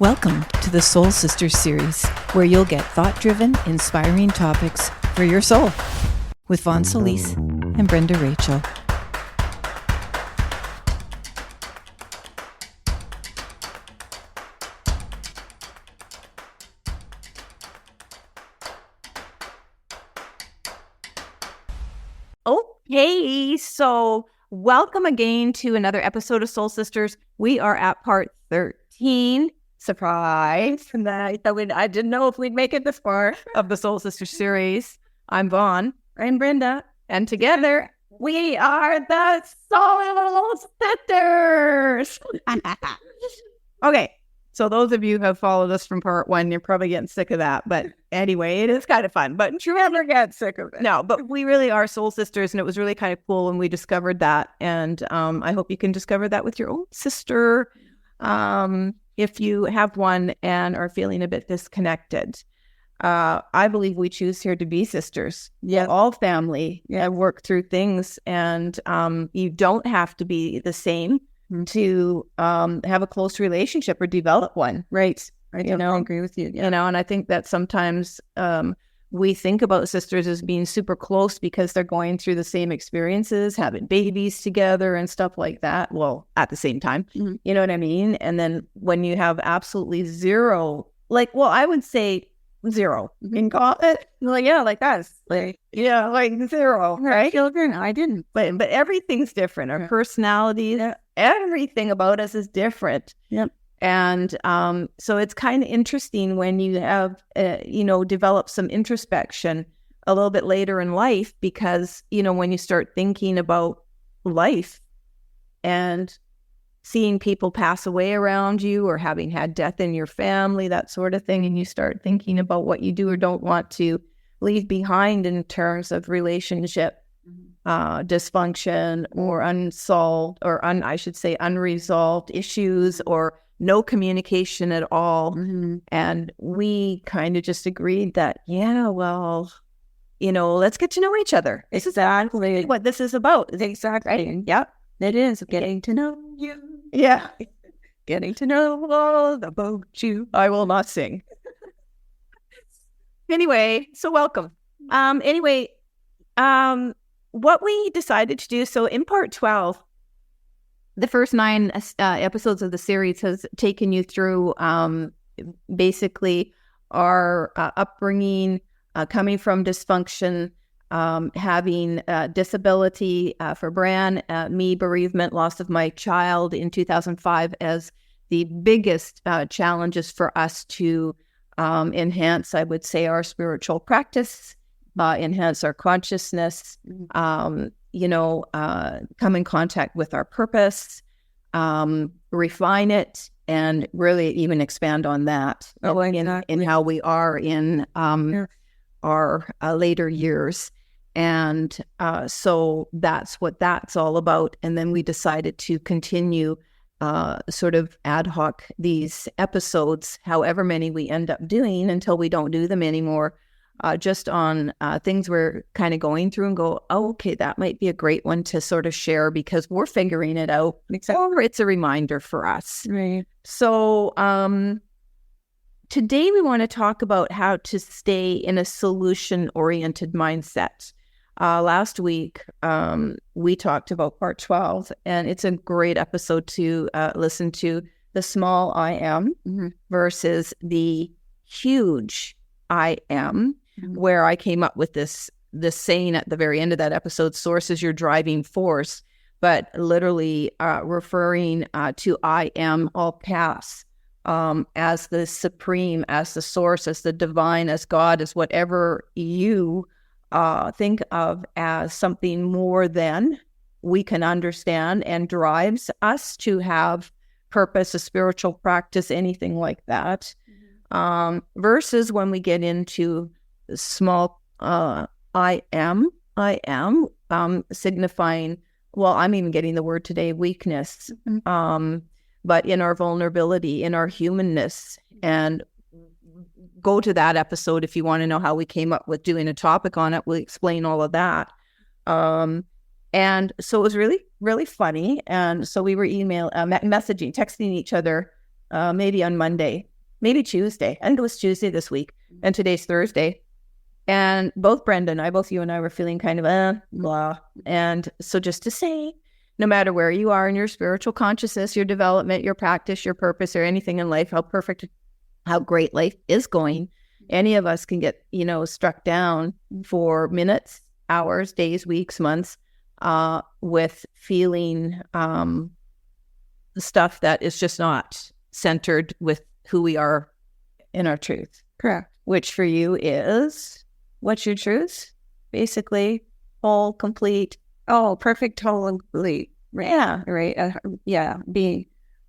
Welcome to the Soul Sisters series, where you'll get thought-driven, inspiring topics for your soul with Vaughn Solis and Brenda Rachel. Okay, so welcome again to another episode of Soul Sisters. We are at part 13. Surprise. I didn't know if we'd make it this far of the Soul Sisters series. I'm Vaughn. I'm Brenda. And together, we are the Soul Sisters. Okay, so those of you who have followed us from part 1, you're probably getting sick of that. But anyway, it is kind of fun. But you never get sick of it. No, but we really are Soul Sisters. And it was really kind of cool when we discovered that. And I hope you can discover that with your own sister. If you have one and are feeling a bit disconnected. I believe we choose here to be sisters. Yeah, all family. Yeah, work through things. And you don't have to be the same to have a close relationship or develop one, right? I agree with you. Yeah. And I think that sometimes we think about sisters as being super close because they're going through the same experiences, having babies together and stuff like that. Well, at the same time, you know what I mean? And then when you have absolutely zero, I would say zero in common, like us, like zero, right? Children, I didn't, but everything's different. Our personalities, everything about us is different. Yep. And so it's kind of interesting when you have, develop some introspection a little bit later in life, because, when you start thinking about life and seeing people pass away around you or having had death in your family, that sort of thing, and you start thinking about what you do or don't want to leave behind in terms of relationship dysfunction or unsolved or unresolved issues or no communication at all. And we kind of just agreed that, let's get to know each other. Exactly what this is about. Exactly. Right? Yep. It is getting to know you. Yeah. Getting to know all about you. I will not sing. Anyway, so welcome. What we decided to do, so in part 12, the first 9 episodes of the series has taken you through basically our upbringing, coming from dysfunction, having disability for Bran, me, bereavement, loss of my child in 2005 as the biggest challenges for us to enhance, I would say, our spiritual practice, enhance our consciousness, come in contact with our purpose, refine it, and really even expand on that in how we are in our later years. And so that's what that's all about. And then we decided to continue sort of ad hoc these episodes, however many we end up doing until we don't do them anymore, just on things we're kind of going through and go, oh, okay, that might be a great one to sort of share because we're figuring it out. Or it's a reminder for us. Right. So today we want to talk about how to stay in a solution-oriented mindset. Last week, we talked about part 12, and it's a great episode to listen to, the small I am versus the huge I am, where I came up with this saying at the very end of that episode, source is your driving force, but literally referring to I am, all caps, as the supreme, as the source, as the divine, as God, as whatever you think of as something more than we can understand and drives us to have purpose, a spiritual practice, anything like that. Versus when we get into small I am signifying, well, I'm even getting the word today, weakness, but in our vulnerability, in our humanness. And go to that episode if you want to know how we came up with doing a topic on it. We'll explain all of that. And so it was really, really funny. And so we were texting each other maybe on Monday. maybe Tuesday. I think it was Tuesday this week, and today's Thursday. And both Brenda and I, both you and I, were feeling kind of blah. And so just to say, no matter where you are in your spiritual consciousness, your development, your practice, your purpose, or anything in life, how great life is going, any of us can get, struck down for minutes, hours, days, weeks, months, with feeling stuff that is just not centered with who we are in our truth. Correct. Which for you is... What's your truth? Basically, whole, complete. Oh, perfect, whole, and complete. Right. Yeah. Right. Being.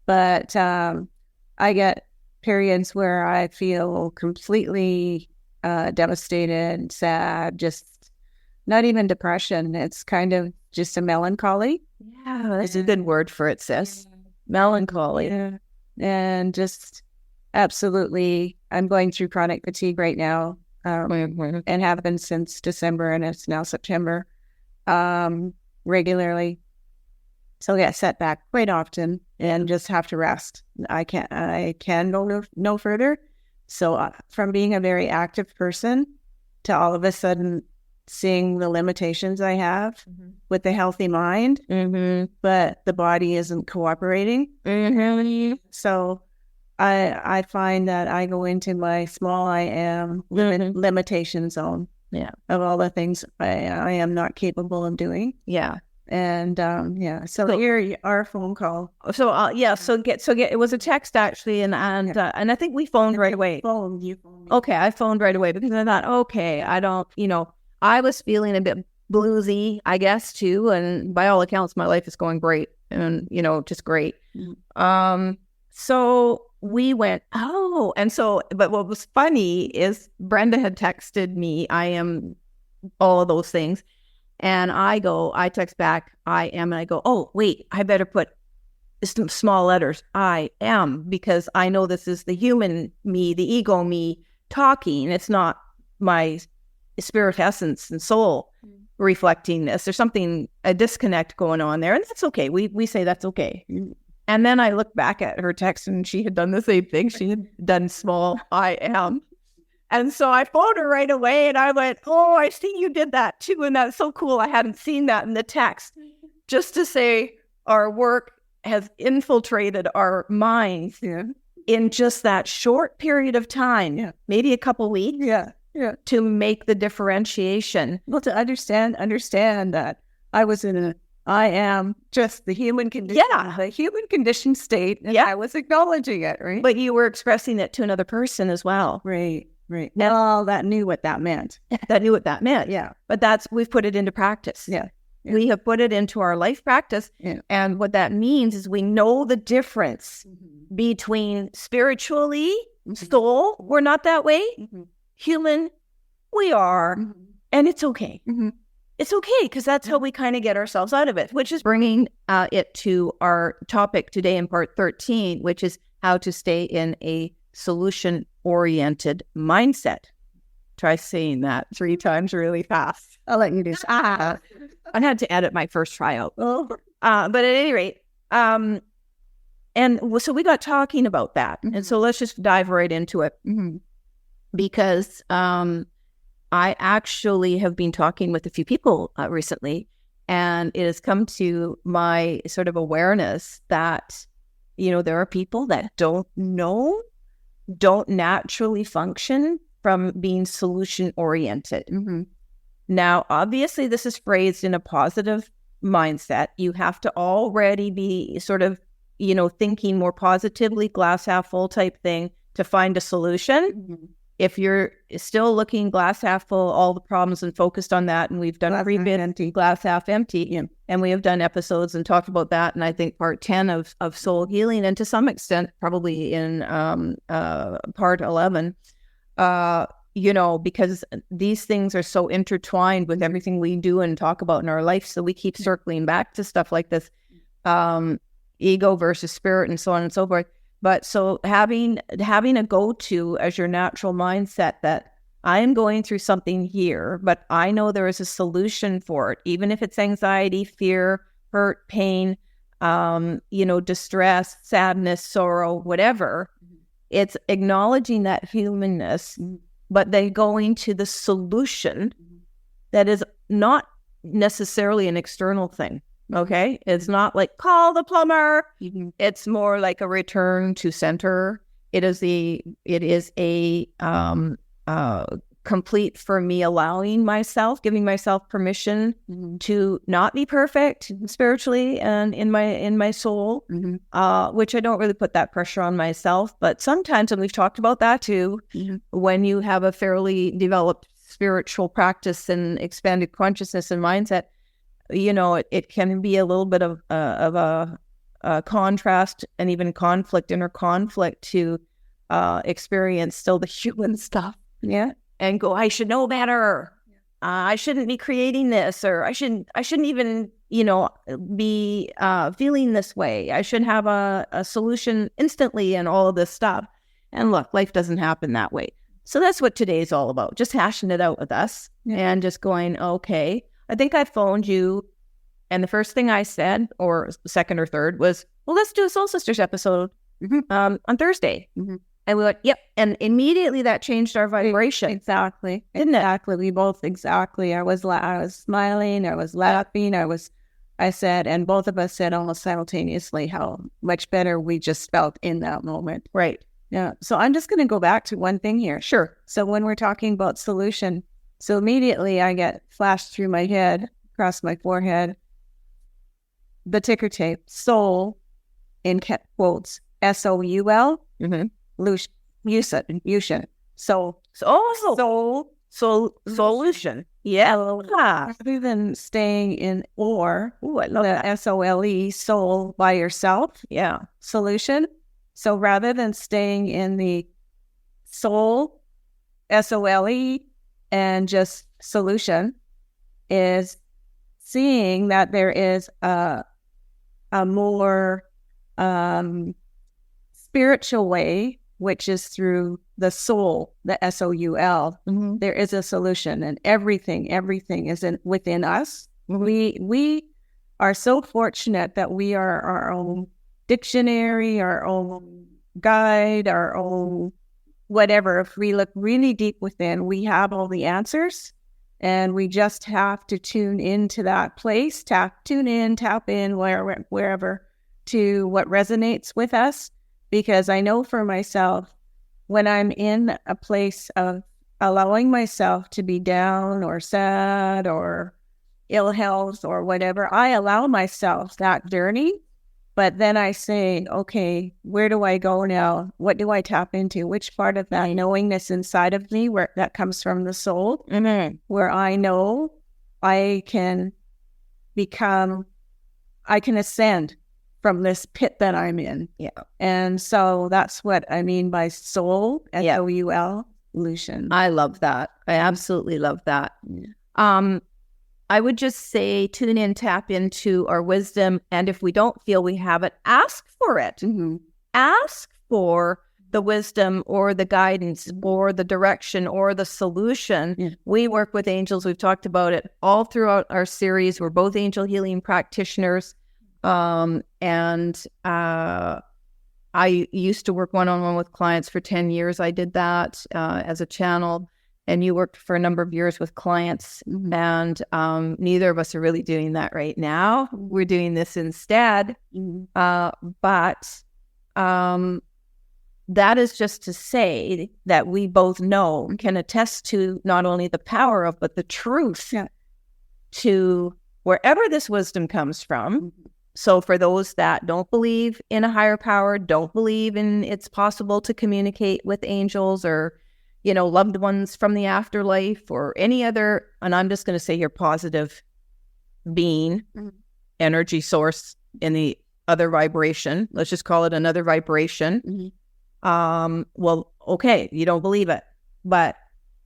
But I get periods where I feel completely devastated, sad, just not even depression. It's kind of just a melancholy. Yeah, that's a good word for it, sis. Melancholy. Yeah. And just absolutely, I'm going through chronic fatigue right now. And have been since December, and it's now September, regularly. So get set back quite often and just have to rest. I can go no further. So from being a very active person to all of a sudden seeing the limitations I have with the healthy mind, but the body isn't cooperating. So I find that I go into my small I am limitation zone of all the things I am not capable of doing. Yeah. And so here our phone call. So it was a text actually, and I think we phoned right away. You phoned me. Okay, I phoned right away because I thought, okay, I don't, I was feeling a bit bluesy, I guess, too, and by all accounts, my life is going great, and just great. So we went, but what was funny is Brenda had texted me, I am all of those things. And I text back, I am, and I go, oh, wait, I better put some small letters, I am, because I know this is the human me, the ego me talking. It's not my spirit essence and soul reflecting this. There's a disconnect going on there, and that's okay. We say that's okay. And then I looked back at her text, and she had done the same thing. She had done small I am. And so I phoned her right away, and I went, oh, I see you did that too. And that's so cool. I hadn't seen that in the text. Just to say our work has infiltrated our minds in just that short period of time, maybe a couple weeks, to make the differentiation. Well, to understand that I was in I am just the human condition. Yeah. The human condition state. And I was acknowledging it, right? But you were expressing it to another person as well. Right. Now that knew what that meant. Yeah. But we've put it into practice. Yeah. We have put it into our life practice. Yeah. And what that means is we know the difference between spiritually, soul, we're not that way. Human, we are. And it's okay. It's okay, because that's how we kind of get ourselves out of it, which is bringing it to our topic today in part 13, which is how to stay in a solution-oriented mindset. Try saying that 3 times really fast. I'll let you do. I had to edit my first tryout. But at any rate, and so we got talking about that. And so let's just dive right into it. Because I actually have been talking with a few people recently, and it has come to my sort of awareness that, there are people that don't naturally function from being solution-oriented. Now, obviously, this is phrased in a positive mindset. You have to already be sort of, thinking more positively, glass half full type thing to find a solution. If you're still looking glass half full, all the problems, and focused on that, and we've done glass half empty, and we have done episodes and talked about that, and I think part 10 of soul healing, and to some extent probably in part 11, because these things are so intertwined with everything we do and talk about in our life, so we keep circling back to stuff like this, ego versus spirit, and so on and so forth. But so having a go-to as your natural mindset that I am going through something here, but I know there is a solution for it, even if it's anxiety, fear, hurt, pain, distress, sadness, sorrow, whatever. it's acknowledging that humanness, but then going to the solution that is not necessarily an external thing. Okay. It's not like call the plumber. It's more like a return to center. It is a complete for me, allowing myself, giving myself permission to not be perfect spiritually and in my soul, which I don't really put that pressure on myself. But sometimes, and we've talked about that too, when you have a fairly developed spiritual practice and expanded consciousness and mindset, it can be a little bit of a contrast and even inner conflict to experience still the human stuff. Yeah. And go, I should know better. I shouldn't be creating this, or I shouldn't even, be feeling this way. I should have a solution instantly and all of this stuff. And look, life doesn't happen that way. So that's what today's all about. Just hashing it out with us and just going, okay, I think I phoned you. And the first thing I said, or second or third, was, well, let's do a Soul Sisters episode on Thursday. And we went, yep. And immediately that changed our vibration. Exactly. Exactly. We both, exactly. I was smiling. I was laughing. I said, and both of us said almost simultaneously how much better we just felt in that moment. Right. Yeah. So I'm just going to go back to one thing here. Sure. So when we're talking about solution, so immediately I get flashed through my head, across my forehead, the ticker tape, soul, in quotes, SOUL. Ution. So solution. Yeah. Rather than staying in I love that. SOLE, soul by yourself. Yeah. Solution. So rather than staying in the soul, SOLE, and just solution, is seeing that there is a more spiritual way, which is through the soul, the SOUL. There is a solution, and everything is within us. We are so fortunate that we are our own dictionary, our own guide, our own whatever. If we look really deep within, we have all the answers, and we just have to tune into that place, tap in wherever to what resonates with us. Because I know for myself, when I'm in a place of allowing myself to be down or sad or ill health or whatever, I allow myself that journey. But then I say, okay, where do I go now? What do I tap into? Which part of that knowingness inside of me, where that comes from the soul, where I know I can ascend from this pit that I'm in. Yeah. And so that's what I mean by soul, SOUL, solution. I love that. I absolutely love that. I would just say tune in, tap into our wisdom. And if we don't feel we have it, ask for it. Ask for the wisdom or the guidance or the direction or the solution. We work with angels. We've talked about it all throughout our series. We're both angel healing practitioners. And I used to work one-on-one with clients for 10 years. I did that as a channel, and you worked for a number of years with clients. And neither of us are really doing that right now. We're doing this instead. But that is just to say that we both know, can attest to not only the power of, but the truth to wherever this wisdom comes from. So for those that don't believe in a higher power, don't believe in it's possible to communicate with angels or, loved ones from the afterlife or any other, and I'm just going to say here, positive being, energy source in the other vibration. Let's just call it another vibration. Well, okay, you don't believe it, but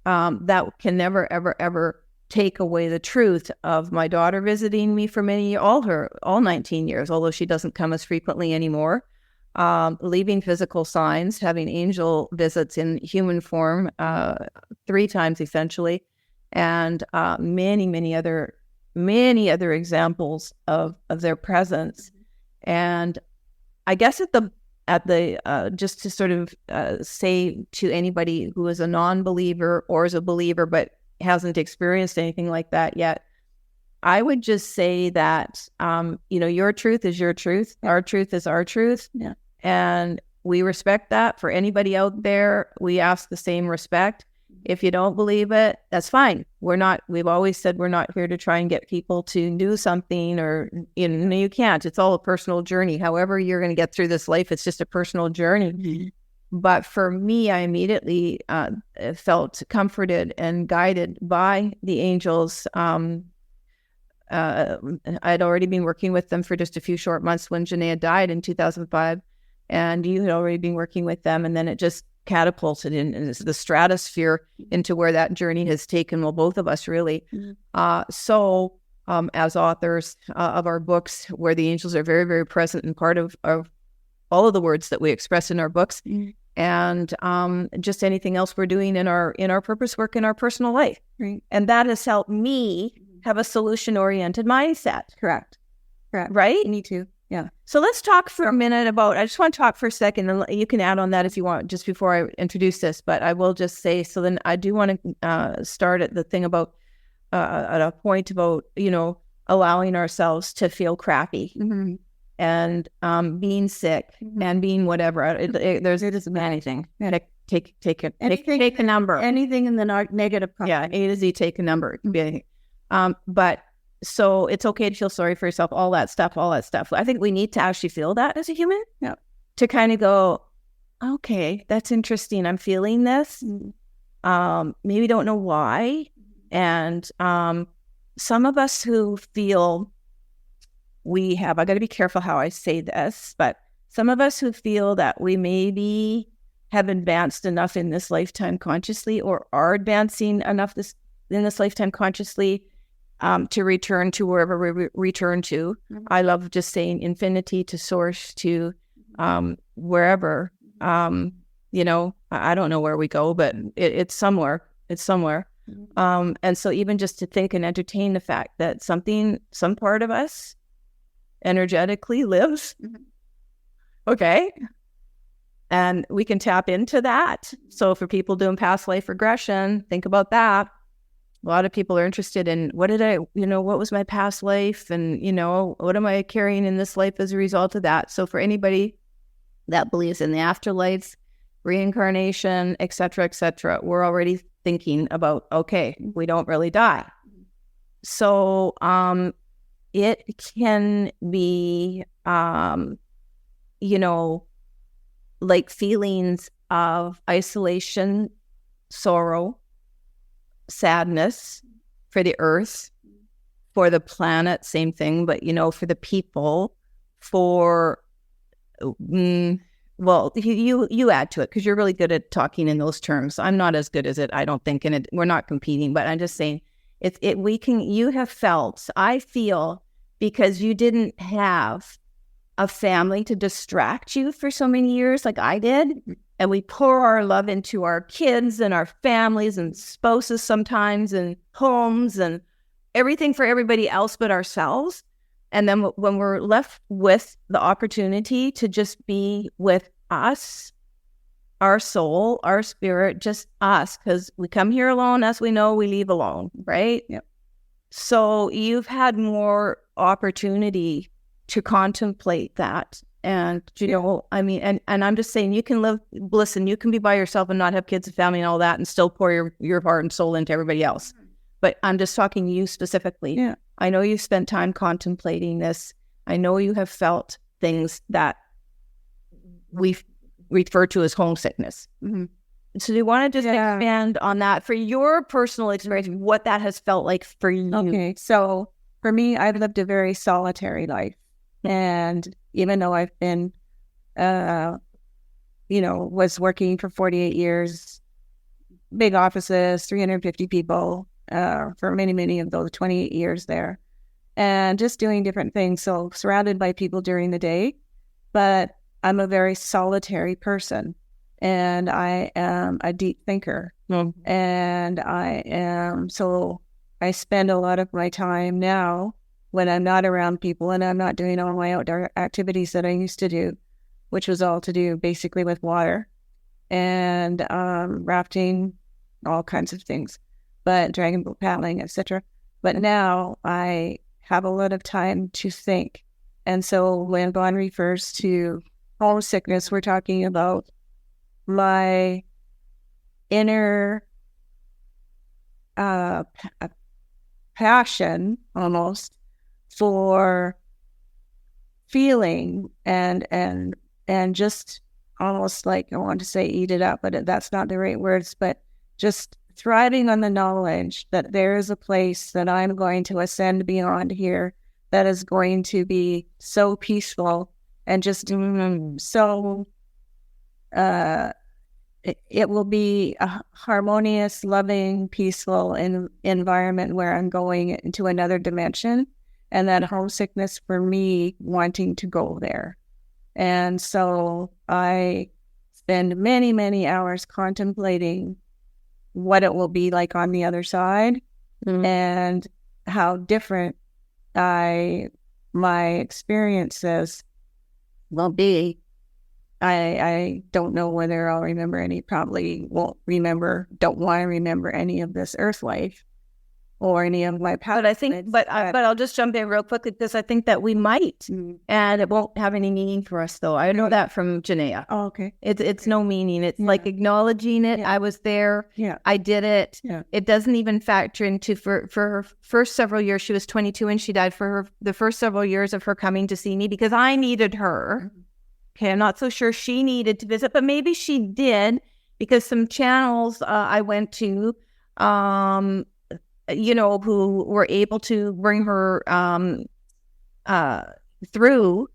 that can never, ever, ever take away the truth of my daughter visiting me for all 19 years, although she doesn't come as frequently anymore, leaving physical signs, having angel visits in human form 3 times essentially, and many other examples of their presence. And I guess at at the just to sort of say to anybody who is a non-believer or is a believer but hasn't experienced anything like that yet, I would just say that your truth is your truth, our truth is our truth, and we respect that. For anybody out there, we ask the same respect. If you don't believe it, that's fine. We've always said we're not here to try and get people to do something, or, you can't. It's all a personal journey. However you're going to get through this life, it's just a personal journey. Mm-hmm. But for me, I immediately felt comforted and guided by the angels. I'd already been working with them for just a few short months when Janaea died in 2005. And you had already been working with them. And then it just catapulted in the stratosphere into where that journey has taken, well, both of us really. So as authors of our books, where the angels are very, very present and part of all of the words that we express in our books, and just anything else we're doing in our purpose work in our personal life. Right. And that has helped me have a solution-oriented mindset. Correct. Right? Me too. Yeah. So let's talk for a minute I just want to talk for a second, and you can add on that if you want, just before I introduce this, but I will just say, so then I do want to start at the thing about, at a point about, allowing ourselves to feel crappy, and being sick, and being whatever. There's anything. Take a number. Anything in the negative. Yeah, A to Z, take a number. But so it's okay to feel sorry for yourself, all that stuff. I think we need to actually feel that as a human. Yeah. To kind of go, okay, that's interesting. I'm feeling this. Maybe don't know why. And some of us who feel I got to be careful how I say this, but some of us who feel that we maybe have advanced enough in this lifetime consciously, or are advancing enough in this lifetime consciously, to return to wherever we return to. I love just saying infinity, to source, to wherever. I don't know where we go, but it's somewhere. It's somewhere. And so even just to think and entertain the fact that some part of us energetically lives. Okay. And we can tap into that. So for people doing past life regression, think about that. A lot of people are interested in what was my past life, and, what am I carrying in this life as a result of that? So for anybody that believes in the afterlife, reincarnation, et cetera, we're already thinking about, okay, we don't really die. So it can be, like feelings of isolation, sorrow, sadness for the earth, for the planet, same thing, but for the people, for well, you add to it because you're really good at talking in those terms. I'm not as good as it, I don't think, and we're not competing, but I'm just saying you have felt, I feel, because you didn't have a family to distract you for so many years like I did. And we pour our love into our kids and our families and spouses sometimes, and homes and everything for everybody else but ourselves. And then when we're left with the opportunity to just be with us, our soul, our spirit, just us, because we come here alone, as we know, we leave alone, right? Yep. So you've had more opportunity to contemplate that. And, and I'm just saying, you can listen, you can be by yourself and not have kids and family and all that and still pour your heart and soul into everybody else. But I'm just talking to you specifically. Yeah. I know you've spent time contemplating this. I know you have felt things that we refer to as homesickness. So do you want to just expand on that for your personal experience, what that has felt like for you? Okay. So for me, I've lived a very solitary life. And even though I've been, was working for 48 years, big offices, 350 people, for many, many of those 28 years there, and just doing different things. So surrounded by people during the day, but I'm a very solitary person, and I am a deep thinker. And so I spend a lot of my time now, when I'm not around people and I'm not doing all my outdoor activities that I used to do, which was all to do basically with water and rafting, all kinds of things, but dragon boat paddling, etc. But now I have a lot of time to think. And so when Vaughn refers to homesickness, we're talking about my inner passion almost for feeling and just almost like, I want to say eat it up, but that's not the right words, but just thriving on the knowledge that there is a place that I'm going to ascend beyond here that is going to be so peaceful and just so it will be a harmonious, loving, peaceful environment where I'm going into another dimension, and that homesickness for me wanting to go there. And so I spend many, many hours contemplating what it will be like on the other side and how different my experiences will be. I don't know whether I'll remember any, probably don't want to remember any of this earth life or any of my past. But I think, but I'll just jump in real quickly because I think that we might, and it won't have any meaning for us though. I know that from Janaea. Oh, okay. It's no meaning. It's like acknowledging it. I was there. I did it. It doesn't even factor into for her first several years. She was 22 and she died. For the first several years of her coming to see me because I needed her. Okay, I'm not so sure she needed to visit, but maybe she did because some channels I went to, who were able to bring her through,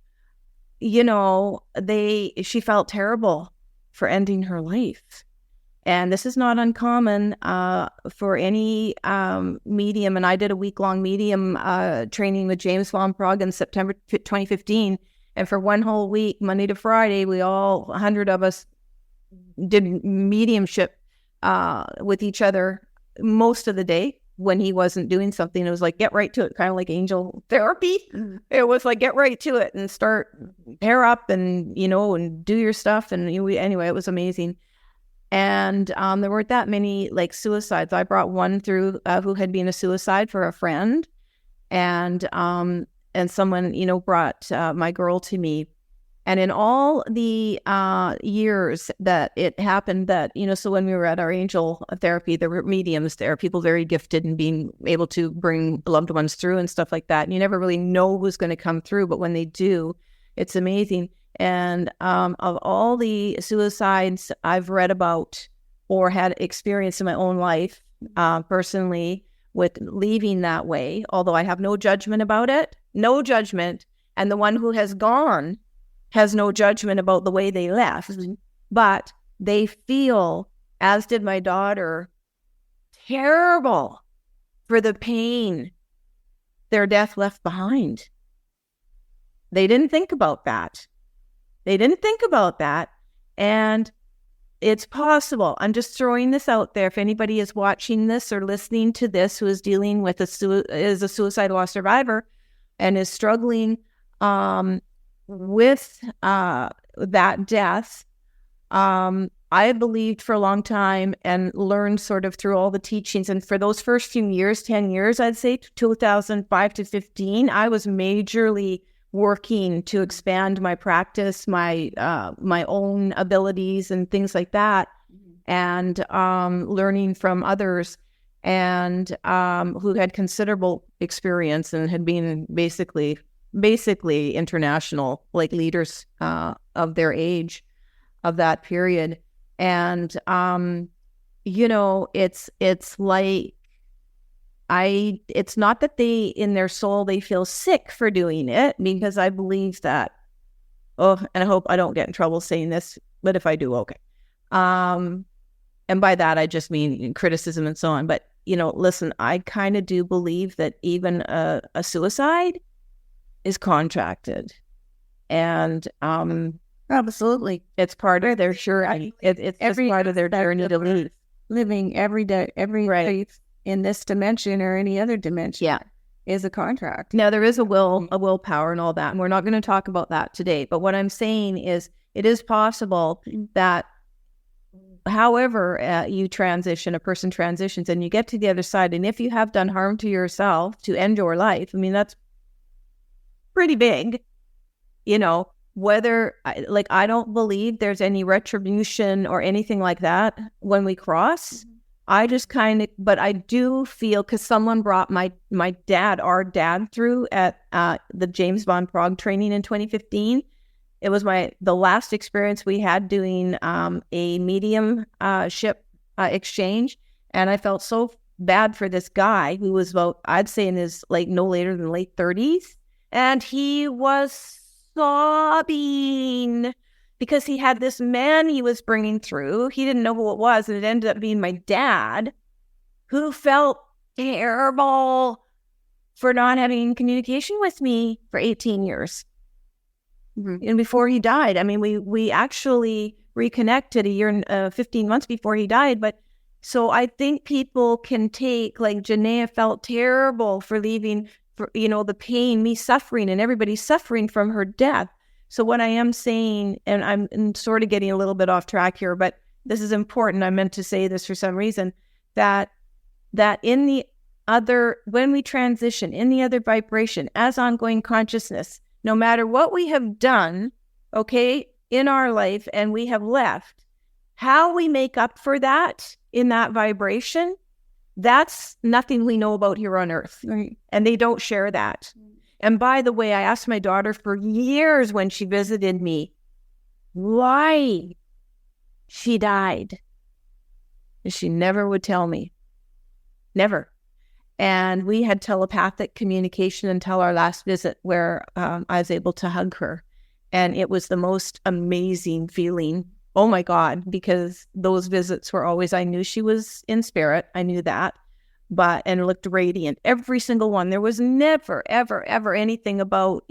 she felt terrible for ending her life. And this is not uncommon for any medium. And I did a week-long medium training with James Von Prague in September 2015. And for one whole week, Monday to Friday, 100 of us did mediumship with each other most of the day when he wasn't doing something. It was like, get right to it, kind of like angel therapy. It was like, get right to it and start, pair up and, and do your stuff. And anyway, it was amazing. And there weren't that many like suicides. I brought one through who had been a suicide for a friend. And someone, brought my girl to me. And in all the years that it happened that, so when we were at our angel therapy, there were mediums there, people very gifted in being able to bring loved ones through and stuff like that. And you never really know who's going to come through, but when they do, it's amazing. And of all the suicides I've read about or had experienced in my own life, personally, with leaving that way, although I have no judgment about it, no judgment. And the one who has gone has no judgment about the way they left, but they feel, as did my daughter, terrible for the pain their death left behind. They didn't think about that. And it's possible. I'm just throwing this out there. If anybody is watching this or listening to this who is dealing with is a suicide loss survivor and is struggling with that death, I believed for a long time and learned sort of through all the teachings. And for those first few years, 10 years, I'd say 2005 to 15, I was majorly working to expand my practice, my own abilities and things like that, and learning from others and who had considerable experience and had been basically international, like leaders of their age of that period. And it's like it's not that they, in their soul, they feel sick for doing it, because I believe that, and I hope I don't get in trouble saying this, but if I do, okay. And by that, I just mean criticism and so on. But, listen, I kind of do believe that even a suicide is contracted. And absolutely, it's part of their it's part of their journey to live. Living every day, life in this dimension or any other dimension is a contract. Now, there is a willpower and all that, and we're not going to talk about that today. But what I'm saying is, It is possible that however you transition, a person transitions and you get to the other side, and if you have done harm to yourself to end your life, I mean, that's pretty big, whether, I don't believe there's any retribution or anything like that when we cross. I just but I do feel, because someone brought our dad through at the James Von Prague training in 2015. It was the last experience we had doing a mediumship exchange. And I felt so bad for this guy who was about, I'd say in his no later than late 30s. And he was sobbing because he had this man he was bringing through. He didn't know who it was. And it ended up being my dad, who felt terrible for not having communication with me for 18 years. And before he died, I mean, we actually reconnected a year and 15 months before he died. But so I think people can take, Janaea felt terrible for leaving, for, the pain, me suffering, and everybody suffering from her death. So what I am saying, and I'm sort of getting a little bit off track here, but this is important. I meant to say this for some reason, that in the other, when we transition in the other vibration as ongoing consciousness, no matter what we have done, in our life and we have left, how we make up for that in that vibration, that's nothing we know about here on earth. Right. And they don't share that. And by the way, I asked my daughter for years when she visited me why she died. And she never would tell me. Never. And we had telepathic communication until our last visit, where I was able to hug her. And it was the most amazing feeling. Oh my God, because those visits were always, I knew she was in spirit. I knew that. And looked radiant. Every single one. There was never, ever, ever anything about,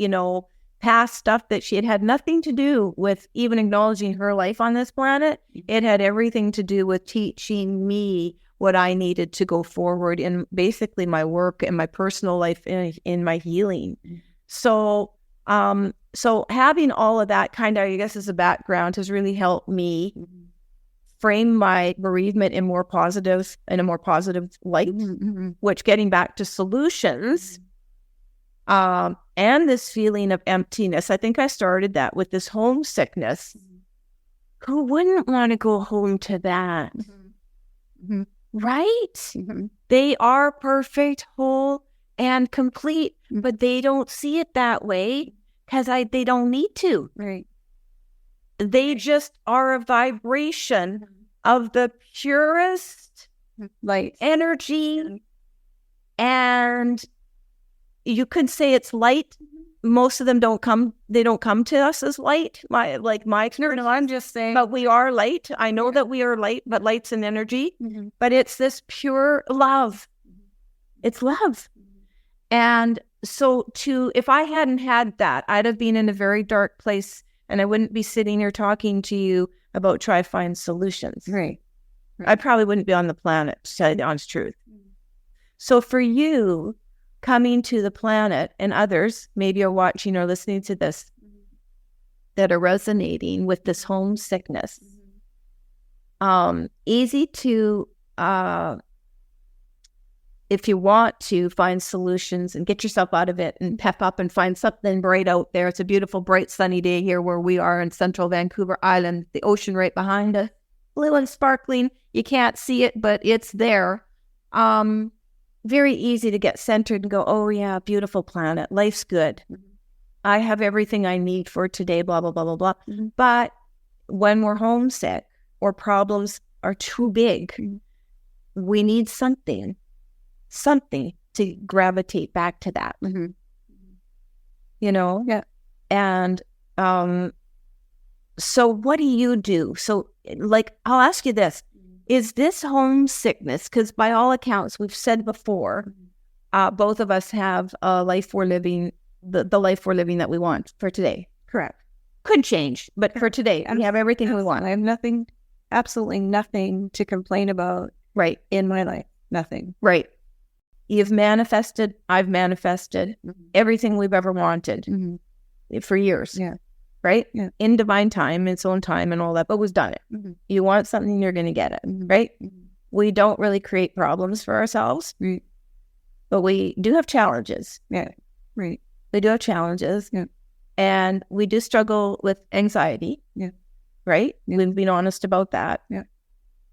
past stuff that she had nothing to do with even acknowledging her life on this planet. It had everything to do with teaching me what I needed to go forward in basically my work and my personal life in my healing. So having all of that kind of, I guess, as a background has really helped me frame my bereavement in a more positive light, which, getting back to solutions, and this feeling of emptiness, I think I started that with this homesickness. Who wouldn't want to go home to that? Right? They are perfect, whole, and complete, but they don't see it that way because they don't need to. Right. They just are a vibration of the purest light energy. And you could say it's light. Most of them don't come to us as light. My experience. No, I'm just saying. But we are light. I know that we are light, but light's an energy. But it's this pure love. It's love. And so if I hadn't had that, I'd have been in a very dark place, and I wouldn't be sitting here talking to you about try to find solutions. Right. I probably wouldn't be on the planet, to tell you the honest truth. So for you, coming to the planet, and others maybe are watching or listening to this that are resonating with this homesickness, easy to, if you want to find solutions and get yourself out of it and pep up and find something bright out there. It's a beautiful, bright, sunny day here where we are in central Vancouver Island, the ocean right behind us, blue and sparkling. You can't see it, but it's there. Very easy to get centered and go, oh yeah, beautiful planet. Life's good. I have everything I need for today, blah, blah, blah, blah, blah. But when we're homesick or problems are too big, we need something to gravitate back to that. Yeah. And so what do you do? So I'll ask you this. Is this homesickness, because by all accounts, we've said before, both of us have a life we're living, the life we're living that we want for today. Correct. Could change, but for today, we have everything we want. I have absolutely nothing to complain about. Right. In my life. Nothing. Right. You've manifested, I've manifested everything we've ever wanted for years. Yeah. right? Yeah. In divine time, its own time and all that, but we've done it. Mm-hmm. You want something, you're going to get it, Mm-hmm. right? Mm-hmm. We don't really create problems for ourselves, Right. but we do have challenges. Yeah. Right. We do have challenges. Yeah. And we do struggle with anxiety. Yeah. Right? Yeah. We've been honest about that. Yeah.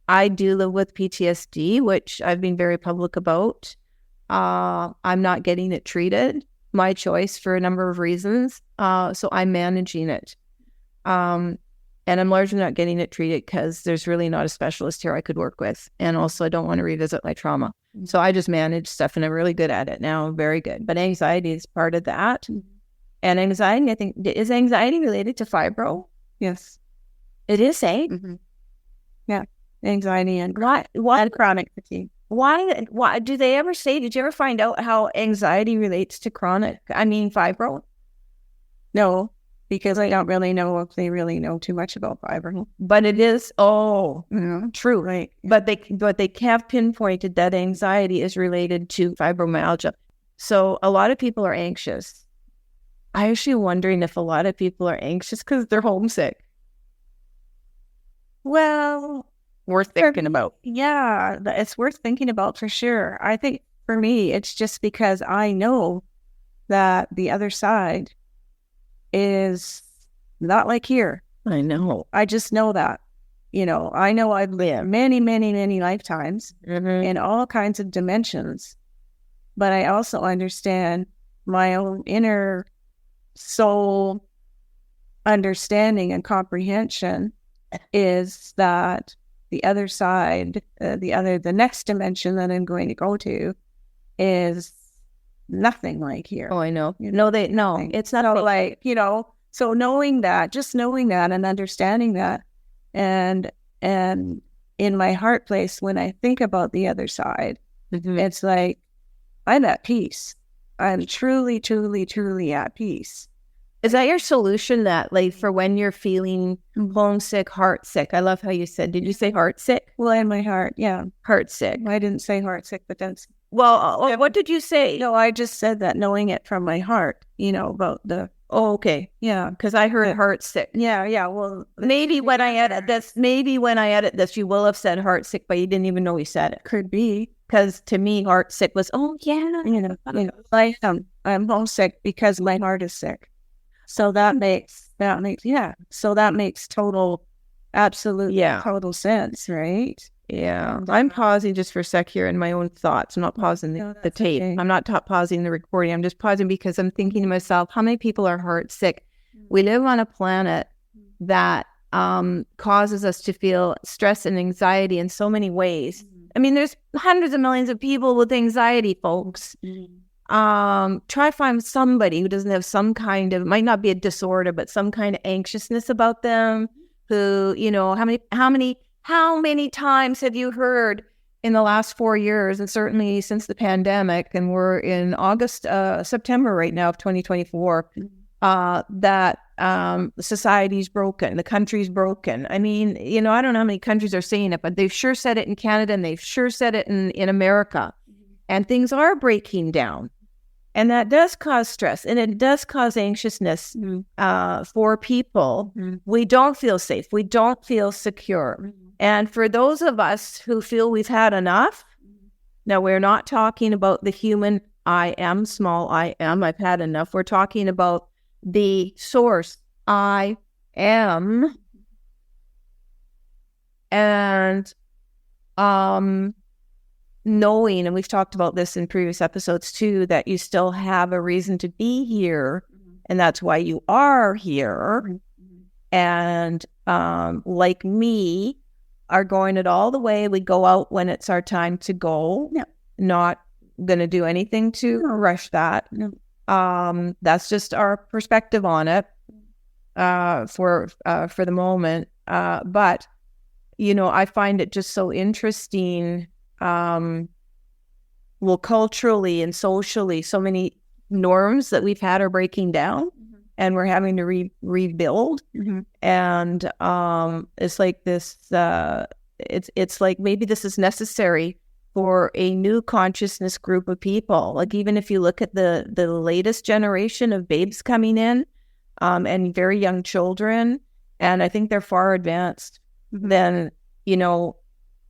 I do live with PTSD, which I've been very public about. I'm not getting it treated. My choice for a number of reasons. So I'm managing it. And I'm largely not getting it treated because there's really not a specialist here I could work with. And also I don't want to revisit my trauma. Mm-hmm. So I just manage stuff and I'm really good at it now. Very good. But anxiety is part of that. Mm-hmm. And anxiety, I think, is anxiety related to fibro? Yes. It is, eh? Mm-hmm. Yeah. Anxiety and Why and chronic fatigue. Why do they ever say, did you ever find out how anxiety relates to fibro? No, because I don't really know if they really know too much about fibro. But it is, true. Right. But they have pinpointed that anxiety is related to fibromyalgia. So a lot of people are anxious. I'm actually wondering if a lot of people are anxious because they're homesick. Well, Worth thinking about. Yeah, it's worth thinking about for sure. I think for me, it's just because I know that the other side is not like here. I know. I just know that. I know I've lived many, many, many lifetimes in all kinds of dimensions, but I also understand my own inner soul understanding and comprehension is that the other side, the next dimension that I'm going to go to is nothing like here. Oh, I know. You No, it's not so like, so knowing that and understanding that and in my heart place, when I think about the other side, it's like, I'm at peace. I'm truly, truly, truly at peace. Is that your solution, that like for when you're feeling homesick, heart sick? I love how you said, did you say heart sick? Well, in my heart, yeah. Heart sick. I didn't say heart sick, but that's... Well, what did you say? No, I just said that knowing it from my heart, about the... Oh, okay. Yeah. Because I heard heart sick. Yeah. Well, maybe when I edit this, you will have said heart sick, but you didn't even know you said it. Could be. Because to me, heart sick was, I'm homesick because my heart is sick. So that makes total sense, right? Yeah. I'm pausing just for a sec here in my own thoughts. I'm not pausing the tape. Okay. I'm not pausing the recording. I'm just pausing because I'm thinking to myself, how many people are heart sick? We live on a planet that causes us to feel stress and anxiety in so many ways. I mean, there's hundreds of millions of people with anxiety, folks. Try find somebody who doesn't have some kind of, might not be a disorder, but some kind of anxiousness about them. Who, how many times have you heard in the last 4 years, and certainly since the pandemic, and we're in September right now of 2024, that society's broken, the country's broken. I mean, I don't know how many countries are saying it, but they've sure said it in Canada, and they've sure said it in America. And things are breaking down. And that does cause stress, and it does cause anxiousness for people. We don't feel safe. We don't feel secure. And for those of us who feel we've had enough, now we're not talking about the human I am, small I am, I've had enough. We're talking about the source I am. And knowing, and we've talked about this in previous episodes too, that you still have a reason to be here, and that's why you are here. And like me, are going it all the way. We go out when it's our time to go. Yeah. Not going to do anything to rush that. No. That's just our perspective on it for the moment. But I find it just so interesting. Culturally and socially, so many norms that we've had are breaking down, and we're having to rebuild. And it's like this. It's like maybe this is necessary for a new consciousness group of people. Like even if you look at the latest generation of babes coming in, and very young children. And I think they're far advanced than,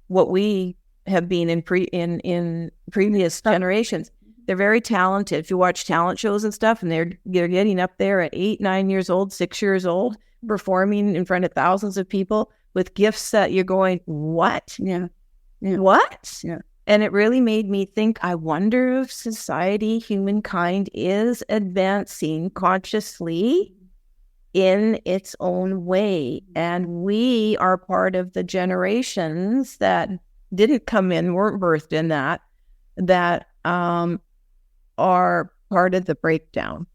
what we have been in previous generations. They're very talented. If you watch talent shows and stuff, and they're getting up there at 8, 9 years old, 6 years old, performing in front of thousands of people with gifts that you're going, what? Yeah. What? Yeah. And it really made me think, I wonder if society, humankind is advancing consciously in its own way. And we are part of the generations that didn't come in, weren't birthed in that are part of the breakdown.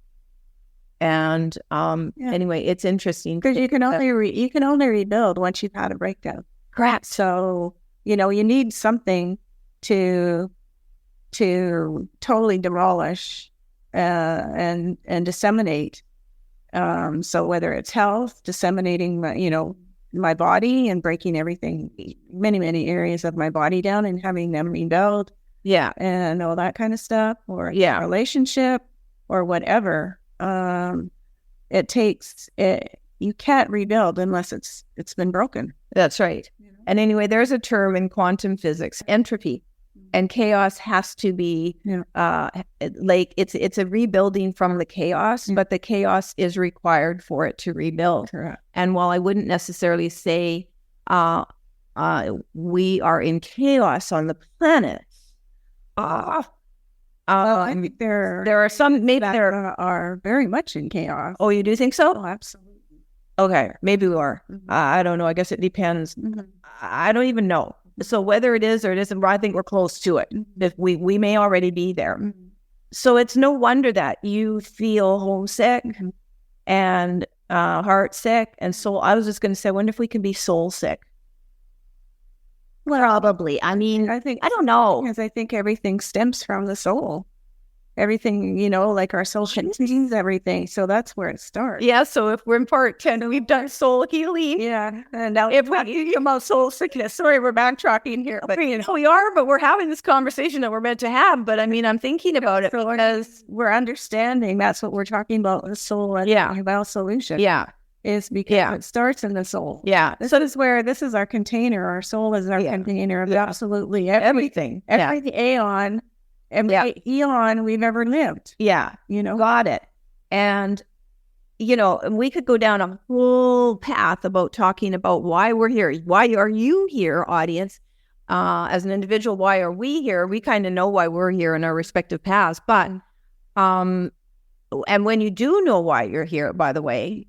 And anyway, it's interesting because you can only rebuild once you've had a breakdown. Correct. So you need something to totally demolish and disseminate. So whether it's health, disseminating my body and breaking everything, many areas of my body down and having them rebuild. Yeah. And all that kind of stuff, or relationship or whatever. It takes it. You can't rebuild unless it's been broken. That's right. And anyway, there's a term in quantum physics, entropy, and chaos has to be like it's a rebuilding from the chaos, but the chaos is required for it to rebuild. Correct. And while I wouldn't necessarily say we are in chaos on the planet, I think there are some maybe that are very much in chaos. Oh, you do think so? Oh, absolutely. Okay, maybe we are. I don't know. I guess it depends. I don't even know. So whether it is or it isn't, I think we're close to it. If we may already be there. So it's no wonder that you feel homesick and heart sick and soul. I was just going to say, I wonder if we can be soul sick. Probably. I mean, I don't know. Because I think everything stems from the soul. Everything, like our soul needs everything. So that's where it starts. Yeah. So if we're in part 10, we've done soul healing. Yeah. And now if we talk about soul sickness, sorry, we're backtracking here. But we are, but we're having this conversation that we're meant to have. But I mean, I'm thinking about it because we're understanding that's what we're talking about with soul and about soul-ution. Yeah. Is because it starts in the soul. Yeah. This is our container. Our soul is our container of absolutely everything. Every aeon, eon we've ever lived. Yeah. Got it. And, we could go down a whole path about talking about why we're here. Why are you here, audience? As an individual, why are we here? We kind of know why we're here in our respective paths. But, and when you do know why you're here, by the way,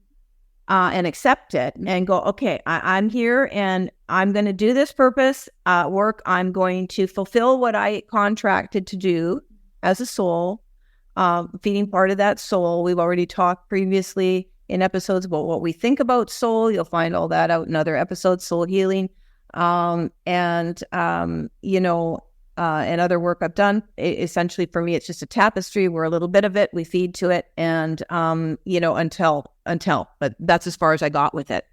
and accept it and go, okay, I'm here and I'm going to do this purpose work. I'm going to fulfill what I contracted to do as a soul, feeding part of that soul. We've already talked previously in episodes about what we think about soul. You'll find all that out in other episodes, soul healing, and other work I've done. Essentially, for me, it's just a tapestry. We're a little bit of it. We feed to it, and until. But that's as far as I got with it.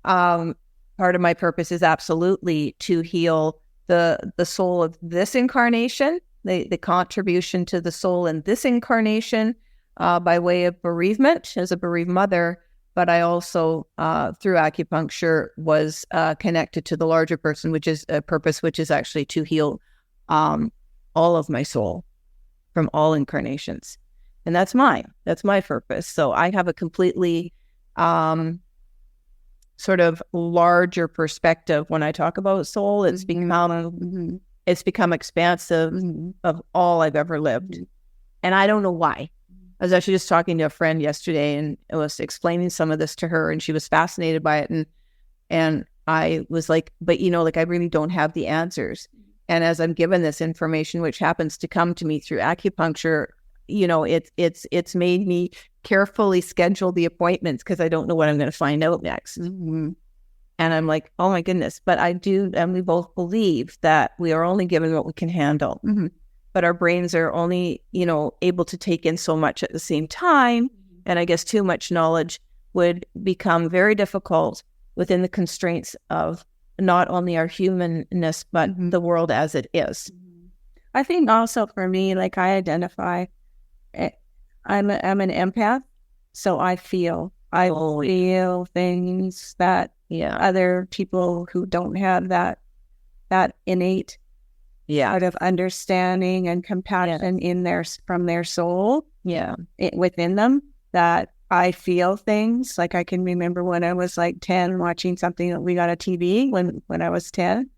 Part of my purpose is absolutely to heal the soul of this incarnation, the contribution to the soul in this incarnation, by way of bereavement as a bereaved mother. But I also, through acupuncture, was connected to the larger person, which is a purpose, which is actually to heal all of my soul from all incarnations. And that's my purpose. So I have a completely sort of larger perspective when I talk about soul. It's become expansive of all I've ever lived. And I don't know why. I was actually just talking to a friend yesterday and I was explaining some of this to her and she was fascinated by it. And I was like, but I really don't have the answers. And as I'm given this information, which happens to come to me through acupuncture, it's made me carefully schedule the appointments because I don't know what I'm going to find out next. And I'm like, oh my goodness. But I do, and we both believe that we are only given what we can handle. But our brains are only, able to take in so much at the same time. And I guess too much knowledge would become very difficult within the constraints of not only our humanness, but the world as it is. I think also for me, like I identify, I'm an empath. So I feel things that other people who don't have that innate sort of understanding and compassion from their soul within them, that I feel things. Like I can remember when I was like 10 watching something that we got on TV when I was 10.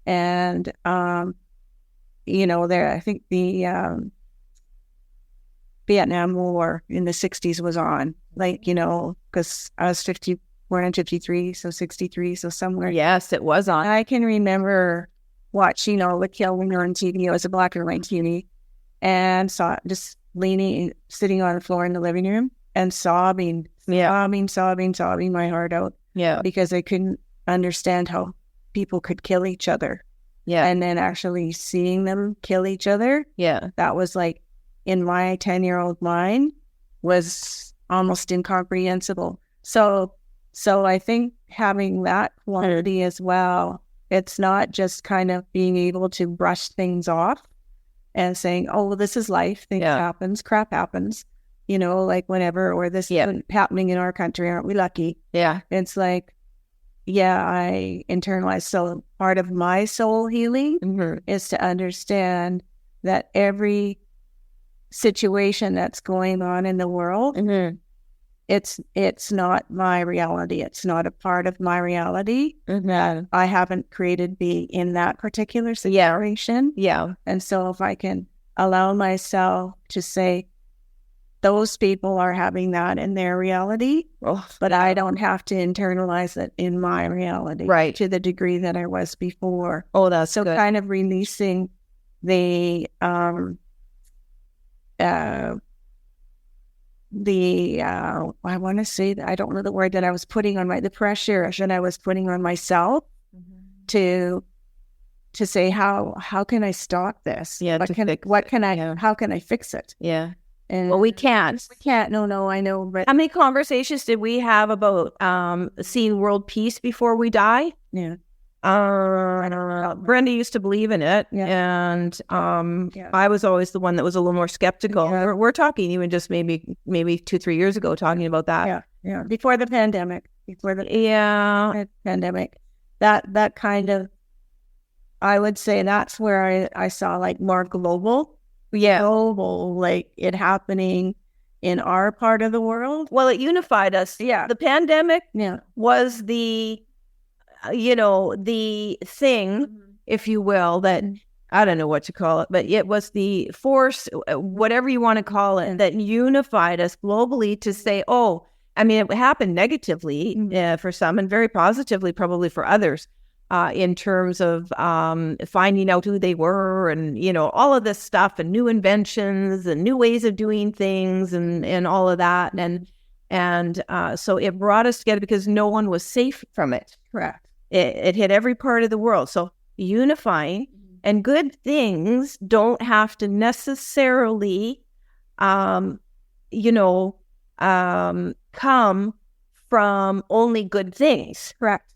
And, I think the Vietnam War in the 60s was on, because I was born in 53, so 63, so somewhere. Yes, it was on. I can remember watching all the killing on TV. It was a black and white TV, and just sitting on the floor in the living room and sobbing my heart out. Yeah. Because I couldn't understand how people could kill each other. Yeah. And then actually seeing them kill each other. Yeah. That was like, in my 10-year-old mind, was almost incomprehensible. So I think having that quality as well, it's not just kind of being able to brush things off and saying, oh, well, this is life. Things happens, crap happens, like whenever, or this isn't happening in our country. Aren't we lucky? Yeah. It's like, I internalize. So part of my soul healing is to understand that every situation that's going on in the world, it's not my reality. It's not a part of my reality. I haven't created being in that particular situation. And so if I can allow myself to say, those people are having that in their reality, but I don't have to internalize it in my reality to the degree that I was before. Oh, that's so good. Kind of releasing the I want to say that I don't know the word that I was putting on the pressure that I was putting on myself to say, how can I stop this? Yeah. How can I fix it? Yeah. And well, we can't. No, I know. But how many conversations did we have about seeing world peace before we die? Yeah. I don't know. Brenda used to believe in it, and I was always the one that was a little more skeptical. We're talking even just maybe 2-3 years ago talking about that. Yeah. Before the pandemic. Pandemic. That kind of, I would say that's where I saw like more global, like it happening in our part of the world. Well, it unified us. Yeah. The pandemic was the the thing, if you will, that I don't know what to call it, but it was the force, whatever you want to call it, that unified us globally to say, it happened negatively for some and very positively probably for others in terms of finding out who they were and, all of this stuff and new inventions and new ways of doing things and all of that. And so it brought us together because no one was safe from it. Correct. It hit every part of the world. So unifying and good things don't have to necessarily, come from only good things. Correct.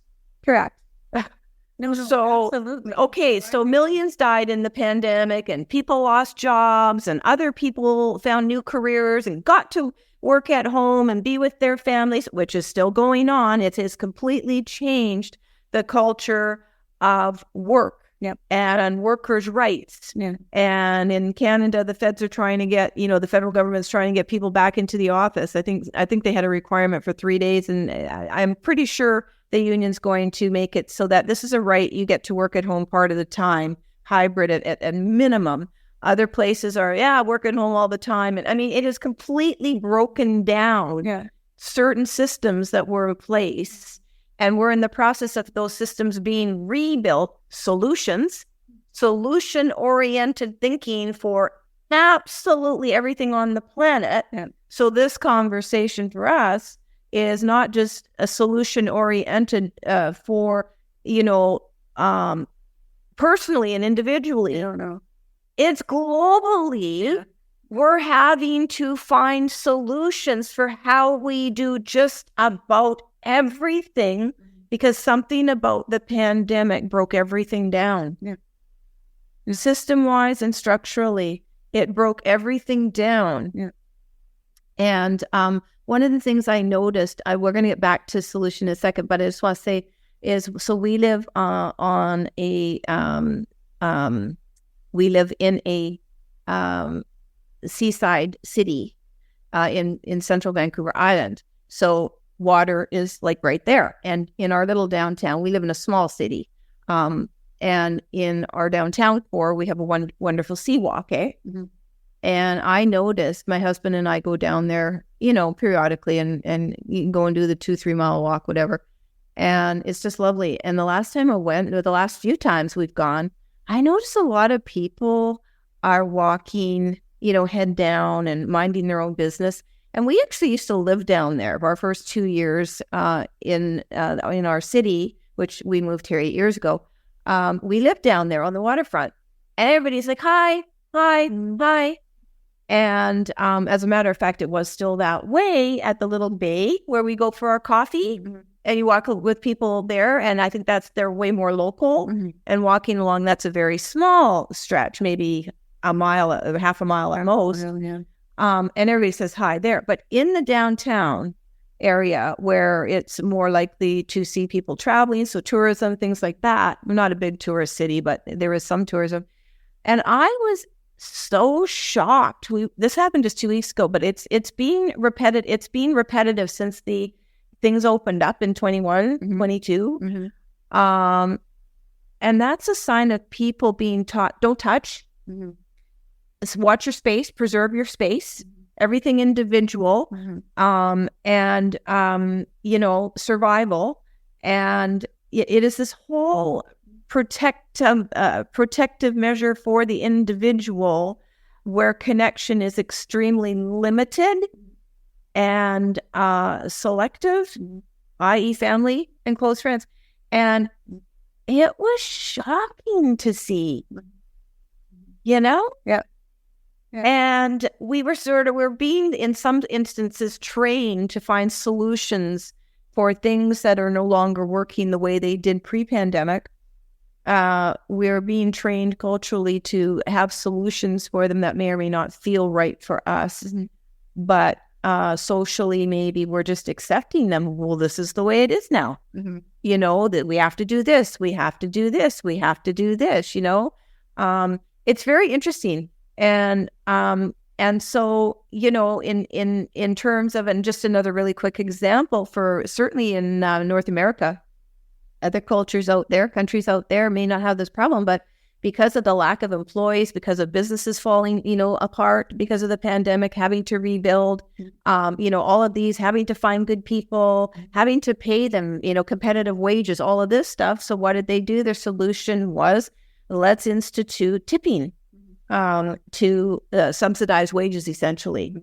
No, so, absolutely. Okay, so millions died in the pandemic and people lost jobs and other people found new careers and got to work at home and be with their families, which is still going on. It has completely changed the culture of work and workers' rights. And in Canada, the feds are trying to get, the federal government's trying to get people back into the office. I think they had a requirement for 3 days, and I'm pretty sure the union's going to make it so that this is a right. You get to work at home part of the time, hybrid at minimum. Other places are, work at home all the time. And it has completely broken down certain systems that were in place. And we're in the process of those systems being rebuilt, solution-oriented thinking for absolutely everything on the planet. So this conversation for us is not just a solution-oriented for, personally and individually. I don't know. It's globally. We're having to find solutions for how we do just about everything because something about the pandemic broke everything down. System-wise and structurally, it broke everything down. And one of the things I noticed, we're going to get back to solution in a second, but I just want to say is, so we live on a, we live in a seaside city in central Vancouver Island. So water is like right there. And in our little downtown, we live in a small city. And in our downtown core, we have a wonderful seawalk, eh? Mm-hmm. And I noticed my husband and I go down there, periodically and you can go and do the 2-3 mile walk, whatever. And it's just lovely. And the last time I went, or the last few times we've gone, I noticed a lot of people are walking, head down and minding their own business. And we actually used to live down there our first 2 years in our city, which we moved here 8 years ago. We lived down there on the waterfront. And everybody's like, hi, hi, hi. And as a matter of fact, it was still that way at the little bay where we go for our coffee. Mm-hmm. And you walk with people there. And I think they're way more local. Mm-hmm. And walking along, that's a very small stretch, maybe a mile, half a mile at most. Yeah. And everybody says hi there. But in the downtown area where it's more likely to see people traveling, so tourism, things like that. We're not a big tourist city, but there is some tourism. And I was so shocked. This happened just 2 weeks ago, but it's being repetitive. It's been repetitive since the things opened up in 21, mm-hmm. 22. Mm-hmm. And that's a sign of people being taught, don't touch. Mm-hmm. Watch your space, preserve your space, mm-hmm. everything individual, mm-hmm. And survival. And it is this whole protective measure for the individual where connection is extremely limited and selective, mm-hmm. i.e. family and close friends. And it was shocking to see, Yeah. Yeah. And we're being, in some instances, trained to find solutions for things that are no longer working the way they did pre-pandemic. We're being trained culturally to have solutions for them that may or may not feel right for us. Mm-hmm. But socially, maybe we're just accepting them. Well, this is the way it is now. Mm-hmm. That we have to do this, we have to do this, we have to do this, It's very interesting. And so, in terms of, and just another really quick example for certainly in North America, other cultures out there, countries out there may not have this problem, but because of the lack of employees, because of businesses falling, apart, because of the pandemic, having to rebuild, all of these, having to find good people, having to pay them, competitive wages, all of this stuff. So what did they do? Their solution was, let's institute tipping. To subsidize wages, essentially.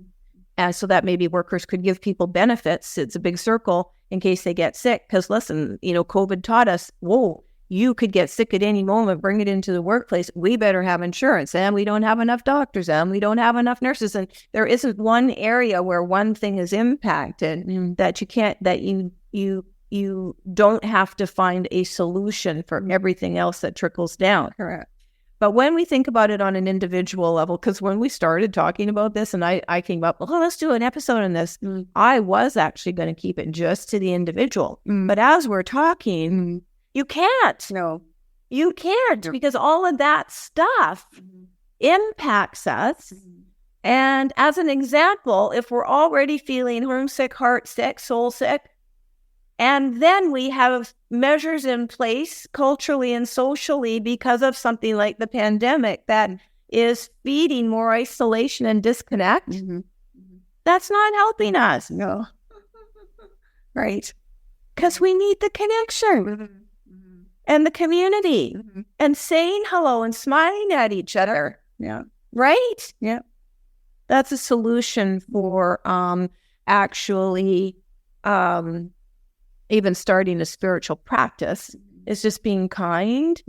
And so that maybe workers could give people benefits. It's a big circle in case they get sick. Because listen, COVID taught us, whoa, you could get sick at any moment, bring it into the workplace. We better have insurance. And we don't have enough doctors. And we don't have enough nurses. And there isn't one area where one thing is impacted that you can't, that you don't have to find a solution for everything else that trickles down. Correct. But when we think about it on an individual level, because when we started talking about this and I came up, well, let's do an episode on this, I was actually going to keep it just to the individual. But as we're talking, you can't. No. You can't, because all of that stuff impacts us. And as an example, if we're already feeling homesick, heart sick, soul sick, and then we have measures in place culturally and socially because of something like the pandemic that is feeding more isolation and disconnect. Mm-hmm. That's not helping us. No. Right. Because we need the connection and the community and saying hello and smiling at each other. Yeah. Right? Yeah. That's a solution for actually even starting a spiritual practice, is just being kind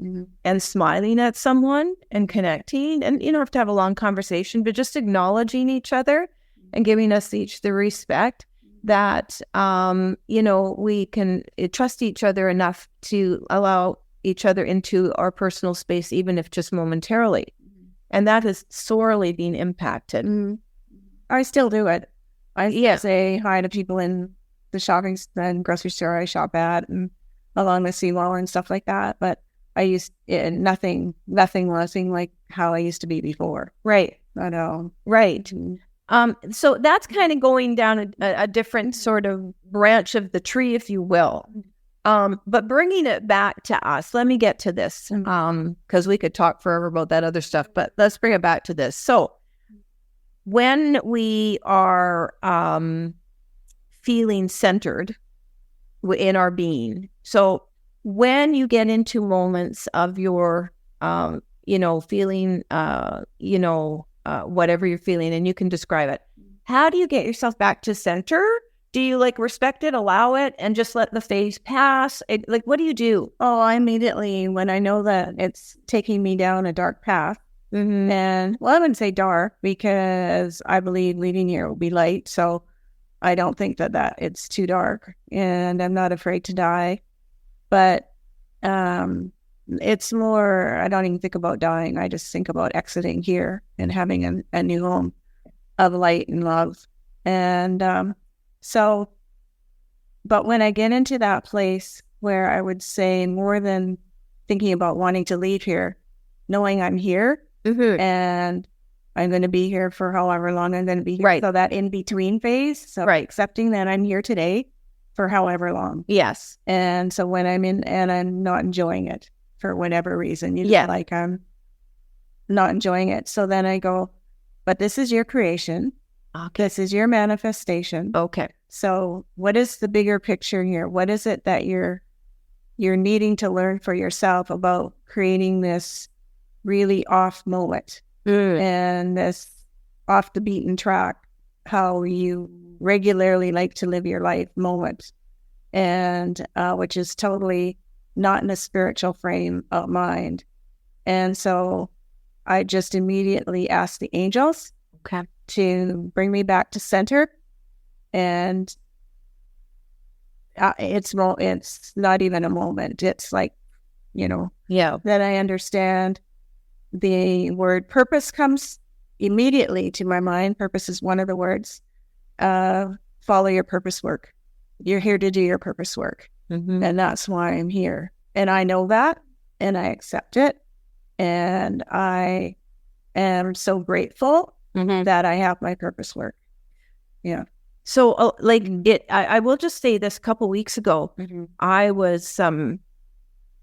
and smiling at someone and connecting. And you don't have to have a long conversation, but just acknowledging each other and giving us each the respect that, we can trust each other enough to allow each other into our personal space, even if just momentarily. And that is sorely being impacted. I still do it. I say hi to people in the shopping and grocery store I shop at and along the seawall and stuff like that. But nothing was like how I used to be before. Right. I know. Right. So that's kind of going down a different sort of branch of the tree, if you will. But bringing it back to us, let me get to this, because we could talk forever about that other stuff, but let's bring it back to this. So when we are feeling centered in our being, so when you get into moments of your, feeling, whatever you're feeling, and you can describe it, how do you get yourself back to center? Do you respect it, allow it, and just let the phase pass? What do you do? Oh, I immediately, when I know that it's taking me down a dark path, and well, I wouldn't say dark because I believe leaving here will be light. So I don't think that it's too dark, and I'm not afraid to die. But it's more, I don't even think about dying. I just think about exiting here and having a new home of light and love. And but when I get into that place where I would say more than thinking about wanting to leave here, knowing I'm here and I'm going to be here for however long I'm going to be here. Right. So that in-between phase. So accepting that I'm here today for however long. Yes. And so when I'm in and I'm not enjoying it for whatever reason, I'm not enjoying it. So then I go, but this is your creation. Okay. This is your manifestation. Okay. So what is the bigger picture here? What is it that you're needing to learn for yourself about creating this really off moment and this off the beaten track, how you regularly like to live your life moment, and which is totally not in a spiritual frame of mind. And so I just immediately asked the angels to bring me back to center. And it's not even a moment. It's like, that I understand the word purpose comes immediately to my mind. Purpose is one of the words. Follow your purpose work. You're here to do your purpose work. And that's why I'm here. And I know that, and I accept it. And I am so grateful that I have my purpose work. Yeah. So I will just say this, a couple weeks ago, I was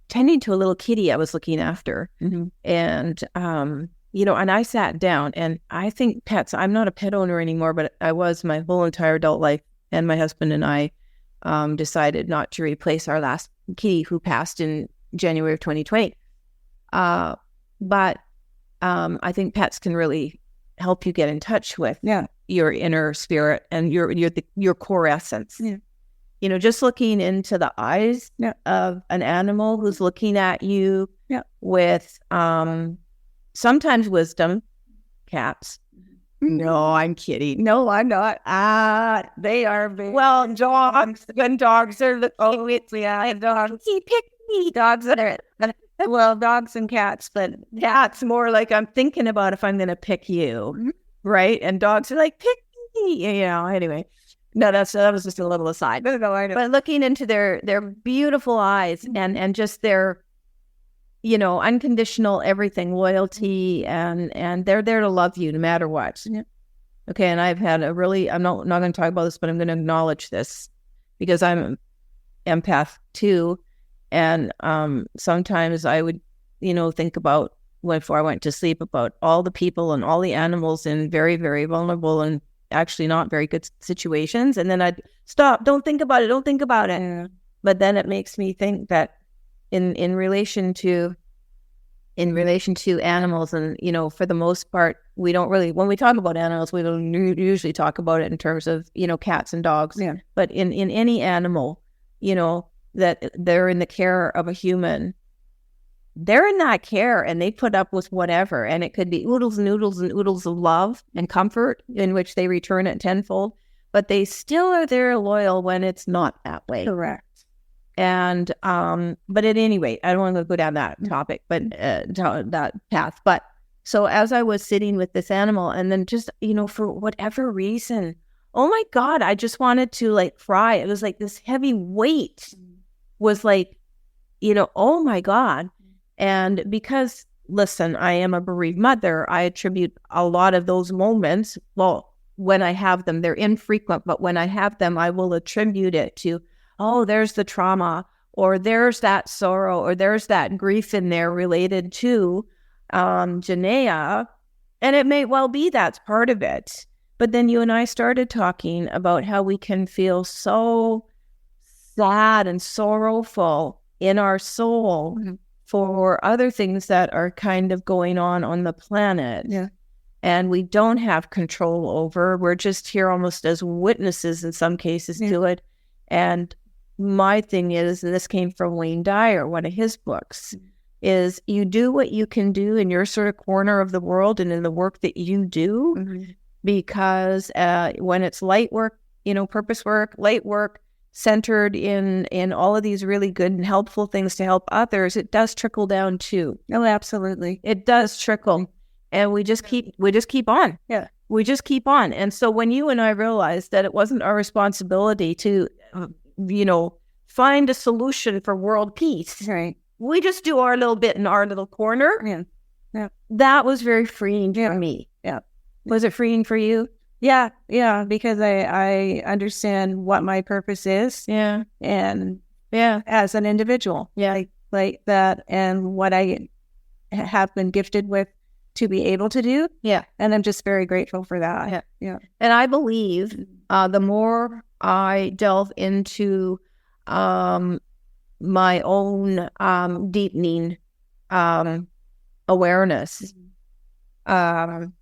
tending to a little kitty I was looking after. And, and I sat down, and I think pets, I'm not a pet owner anymore, but I was my whole entire adult life. And my husband and I decided not to replace our last kitty who passed in January of 2020. But I think pets can really help you get in touch with your inner spirit and your core essence. Just looking into the eyes of an animal who's looking at you with sometimes wisdom. Cats. No, I'm kidding. No, I'm not. They are very... Well, dogs. When dogs are dogs. He picked me. Dogs are... Well, dogs and cats, but cats more like I'm thinking about if I'm going to pick you, right? And dogs are like, pick me. Anyway. No, that was just a little aside. No, I know. But looking into their beautiful eyes and just their, unconditional everything, loyalty, and they're there to love you no matter what. Yeah. Okay, and I've had I'm not going to talk about this, but I'm going to acknowledge this because I'm an empath too. And sometimes I would, think about before I went to sleep about all the people and all the animals in very, very vulnerable and actually not very good situations. And then I'd stop, don't think about it. Yeah. But then it makes me think that in relation to animals, and, for the most part, we don't really, when we talk about animals, we don't usually talk about it in terms of, cats and dogs. Yeah. But in any animal, that they're in the care of a human, they're in that care and they put up with whatever. And it could be oodles and oodles and oodles of love and comfort in which they return it tenfold, but they still are there loyal when it's not that way. Correct. And, but at any rate, I don't want to go down that topic, but that path. But so as I was sitting with this animal and then just, for whatever reason, oh my God, I just wanted to like cry. It was like this heavy weight was like, oh my God. And because, listen, I am a bereaved mother, I attribute a lot of those moments, well, when I have them, they're infrequent, but when I have them, I will attribute it to, oh, there's the trauma, or there's that sorrow, or there's that grief in there related to Janaea. And it may well be that's part of it. But then you and I started talking about how we can feel so sad and sorrowful in our soul for other things that are kind of going on the planet. Yeah. And we don't have control over. We're just here almost as witnesses in some cases to it. And my thing is, and this came from Wayne Dyer, one of his books, is you do what you can do in your sort of corner of the world and in the work that you do. Because when it's light work, purpose work, light work, centered in all of these really good and helpful things to help others, it does trickle down too. Oh, absolutely. It does trickle. And we just keep on. Yeah. We just keep on. And so when you and I realized that it wasn't our responsibility to, find a solution for world peace, right? We just do our little bit in our little corner. Yeah. Yeah. That was very freeing for me. Yeah. Was it freeing for you? Yeah. Yeah. Because I understand what my purpose is. Yeah. And yeah, as an individual. Yeah. Like that, and what I have been gifted with to be able to do. Yeah. And I'm just very grateful for that. Yeah. Yeah. And I believe the more I delve into my own deepening awareness, the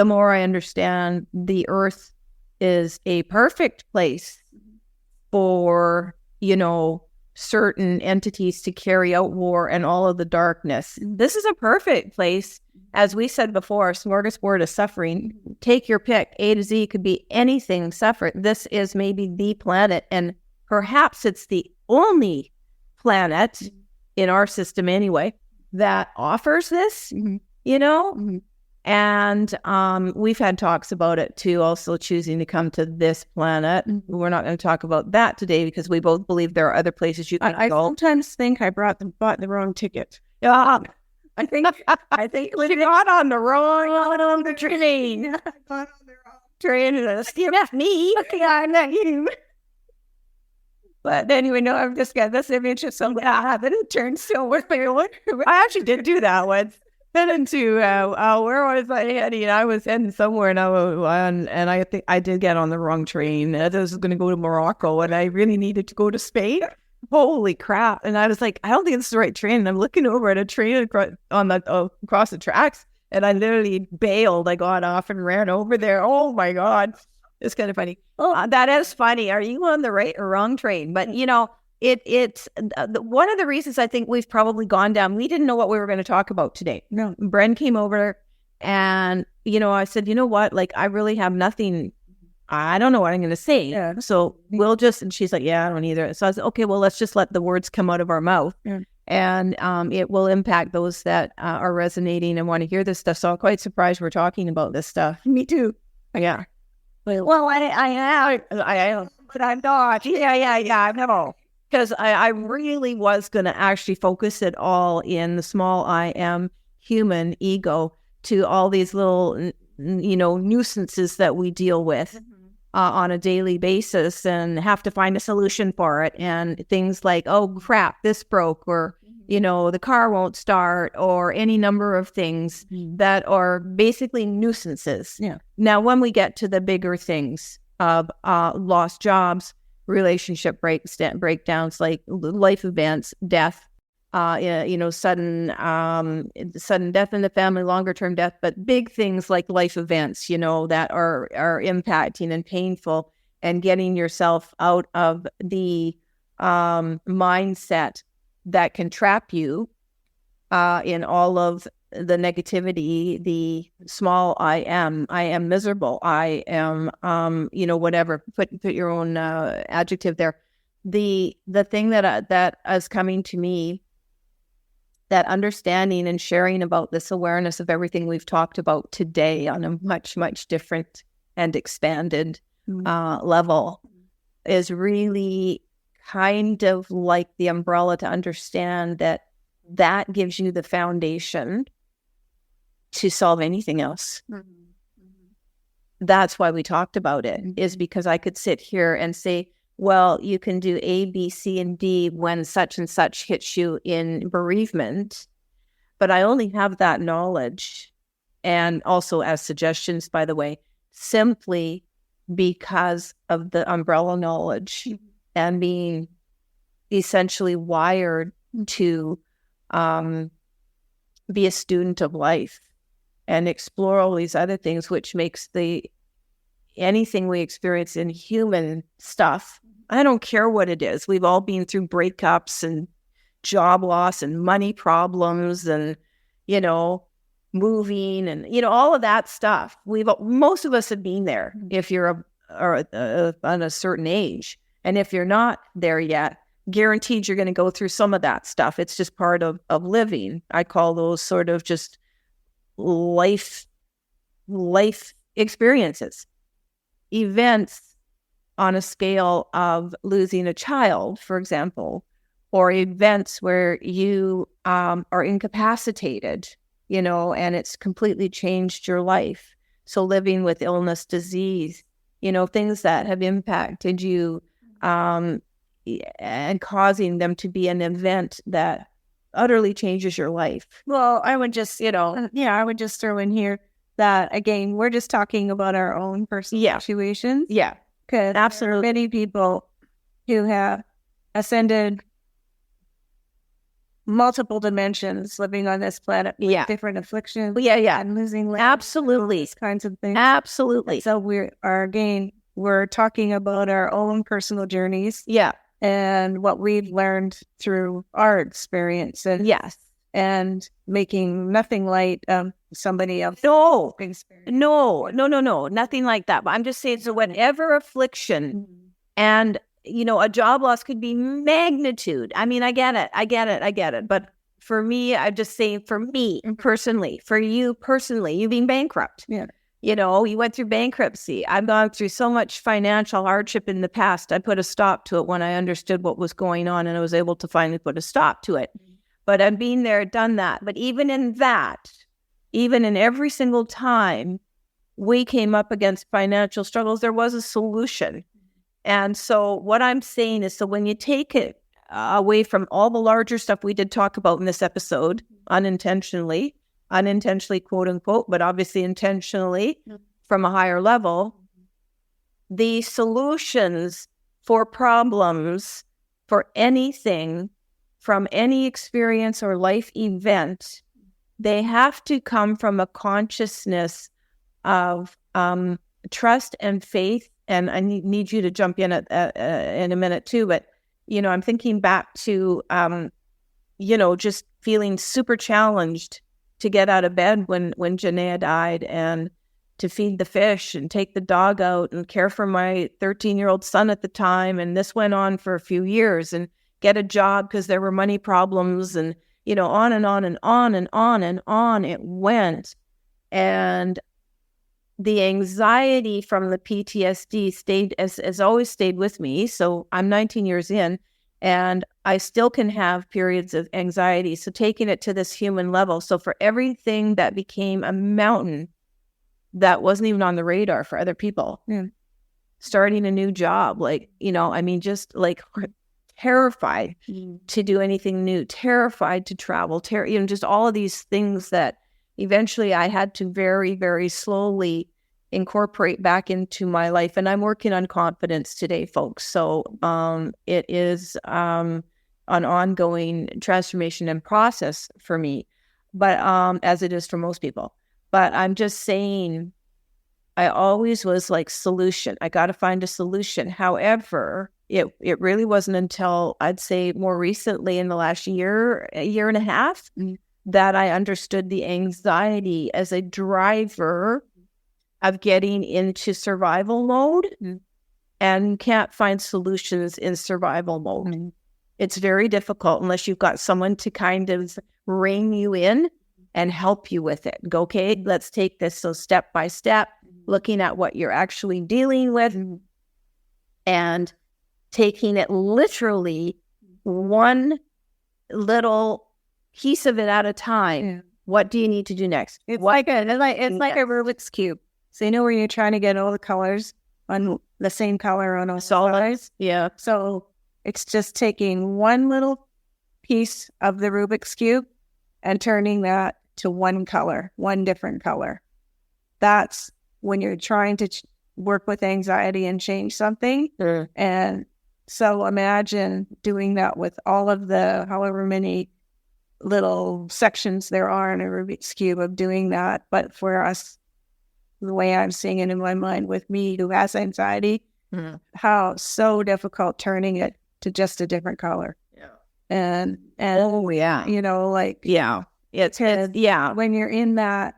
more I understand the earth is a perfect place for, certain entities to carry out war and all of the darkness. This is a perfect place, as we said before, a smorgasbord of suffering. Take your pick. A to Z could be anything suffering. This is maybe the planet, and perhaps it's the only planet in our system anyway that offers this, And we've had talks about it too, also choosing to come to this planet. We're not going to talk about that today because we both believe there are other places you can go. I sometimes think I bought the wrong ticket. Yeah, I think we got on the train. I got on the wrong train. That's me. Yeah, not you. But anyway, no, I've just got this image of something that it turned silver. I actually did do that once. Then into where was I heading? I was heading somewhere, and I think I did get on the wrong train. I was going to go to Morocco, and I really needed to go to Spain. Holy crap! And I was like, I don't think this is the right train. And I'm looking over at a train across the tracks, and I literally bailed. I got off and ran over there. Oh my God, it's kind of funny. Oh, that is funny. Are you on the right or wrong train? But it's one of the reasons I think we've probably gone down. We didn't know what we were going to talk about today. No. Bren came over and, I said, you know what? Like, I really have nothing. I don't know what I'm going to say. Yeah. So we'll just, and she's like, yeah, I don't either. So I said, okay, well, let's just let the words come out of our mouth. Yeah. And it will impact those that are resonating and want to hear this stuff. So I'm quite surprised we're talking about this stuff. Me too. Yeah. Well, I am, but I'm not. Yeah, I know. Because I really was going to actually focus it all in the small I am human ego to all these little, nuisances that we deal with on a daily basis and have to find a solution for it. And things like, oh, crap, this broke, or, the car won't start, or any number of things that are basically nuisances. Yeah. Now, when we get to the bigger things of lost jobs, relationship breakdowns, like life events, death, sudden death in the family, longer term death, but big things like life events, that are impacting and painful, and getting yourself out of the mindset that can trap you in all of the negativity, the small I am miserable, I am, whatever, put your own adjective there. The thing that is coming to me, that understanding and sharing about this awareness of everything we've talked about today on a much, much different and expanded level is really kind of like the umbrella to understand that that gives you the foundation to solve anything else. That's why we talked about it, is because I could sit here and say, well, you can do A, B, C, and D when such and such hits you in bereavement. But I only have that knowledge, and also as suggestions, by the way, simply because of the umbrella knowledge and being essentially wired to be a student of life and explore all these other things, which makes anything we experience in human stuff, I don't care what it is. We've all been through breakups and job loss and money problems and, moving and, all of that stuff. Most of us have been there if you're on a certain age. And if you're not there yet, guaranteed you're going to go through some of that stuff. It's just part of living. I call those sort of just life experiences, events on a scale of losing a child, for example, or events where you are incapacitated, and it's completely changed your life. So living with illness, disease, things that have impacted you and causing them to be an event that utterly changes your life. Well, I would just, I would just throw in here that, again, we're just talking about our own personal situations. Yeah. Because absolutely, there are many people who have ascended multiple dimensions living on this planet with different afflictions. And losing limbs. Absolutely. These kinds of things. Absolutely. And so we're talking about our own personal journeys. Yeah. And what we've learned through our experience. And and making nothing light of somebody else's experience. No, nothing like that. But I'm just saying, so whatever affliction and, a job loss could be magnitude. I mean, I get it. But for me, I'm just saying, for me personally, for you personally, you've been bankrupt. Yeah. You went through bankruptcy. I've gone through so much financial hardship in the past. I put a stop to it when I understood what was going on, and I was able to finally put a stop to it. But I've been there, done that. But even in every single time we came up against financial struggles, there was a solution. And so what I'm saying is, so when you take it away from all the larger stuff we did talk about in this episode, unintentionally, quote unquote, but obviously intentionally from a higher level, the solutions for problems, for anything, from any experience or life event, they have to come from a consciousness of trust and faith. And I need you to jump in in a minute too. But, I'm thinking back to, just feeling super challenged to get out of bed when Janaea died, and to feed the fish and take the dog out and care for my 13-year-old son at the time. And this went on for a few years, and get a job because there were money problems, and, on and on and on and on and on it went. And the anxiety from the PTSD has always stayed with me. So I'm 19 years in, and I still can have periods of anxiety. So taking it to this human level. So for everything that became a mountain that wasn't even on the radar for other people, starting a new job, just like terrified to do anything new, terrified to travel, just all of these things that eventually I had to very, very slowly incorporate back into my life. And I'm working on confidence today, folks. So it is an ongoing transformation and process for me, but as it is for most people. But I'm just saying, I always was like, solution. I got to find a solution. However, it really wasn't until I'd say more recently in the last a year and a half, that I understood the anxiety as a driver of getting into survival mode, and can't find solutions in survival mode. It's very difficult unless you've got someone to kind of rein you in and help you with it. Go, okay, let's take this. So step by step, looking at what you're actually dealing with, and taking it literally one little piece of it at a time. Yeah. What do you need to do next? It's like a Rubik's Cube. So you know where you're trying to get all the colors on the same color on all sides? Yeah. So it's just taking one little piece of the Rubik's Cube and turning that to one color, one different color. That's when you're trying to work with anxiety and change something. And so imagine doing that with all of the however many little sections there are in a Rubik's Cube of doing that. But for us, the way I'm seeing it in my mind with me who has anxiety, how so difficult turning it to just a different color. Yeah. And oh yeah. You know, like it's yeah. When you're in that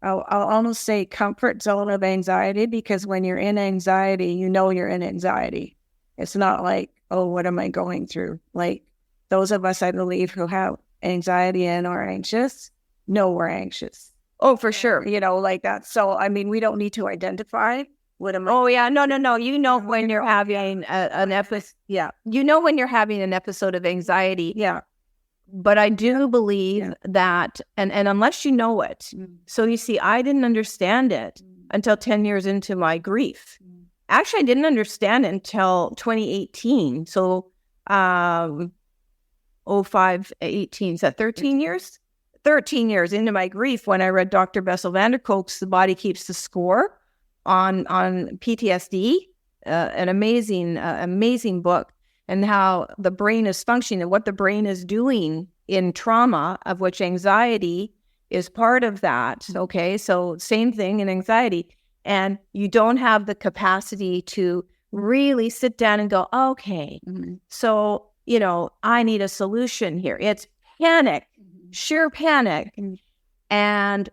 I'll almost say comfort zone of anxiety, because when you're in anxiety, you know you're in anxiety. It's not like, oh, what am I going through? Like those of us, I believe, who have anxiety and are anxious, know we're anxious. Oh, for sure. You know, like that. So, I mean, we don't need to identify what am I. Oh, yeah. No. You know when you're having an episode. Yeah. You know when you're having an episode of anxiety. Yeah. But I do believe that, and unless you know it, so you see, I didn't understand it until 10 years into my grief. Actually, I didn't understand it until 2018. So, 05, 18, is that 13 years? 13 years into my grief when I read Dr. Bessel van der Kolk's The Body Keeps the Score on PTSD, an amazing book, and how the brain is functioning and what the brain is doing in trauma, of which anxiety is part of that. Okay, so same thing in anxiety. And you don't have the capacity to really sit down and go, okay, so, you know, I need a solution here. It's panic, sheer panic. And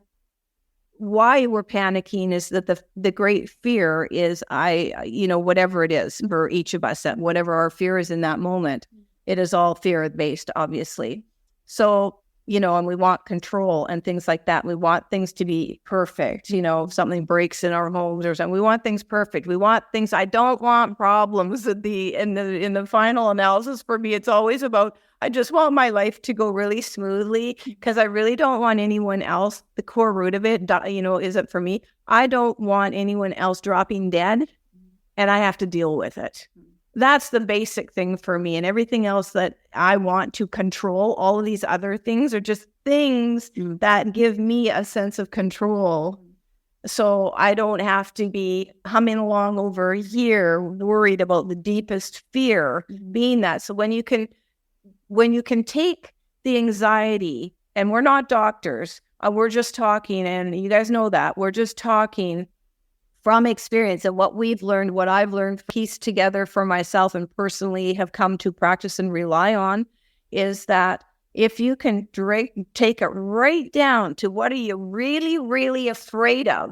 why we're panicking is that the great fear is whatever it is for each of us, that whatever our fear is in that moment, it is all fear based, obviously. So, you know, and we want control and things like that. We want things to be perfect. You know, if something breaks in our homes or something, we want things perfect. We want things. I don't want problems. In the final analysis for me, it's always about, I just want my life to go really smoothly, because I really don't want anyone else. The core root of it, you know, is it for me? I don't want anyone else dropping dead, and I have to deal with it. That's the basic thing for me. And everything else that I want to control, all of these other things are just things that give me a sense of control. So I don't have to be humming along over a year worried about the deepest fear being that. So when you can take the anxiety, and we're not doctors, we're just talking, and you guys know that, we're just talking from experience and what we've learned, what I've learned, pieced together for myself and personally have come to practice and rely on, is that if you can take it right down to what are you really, really afraid of,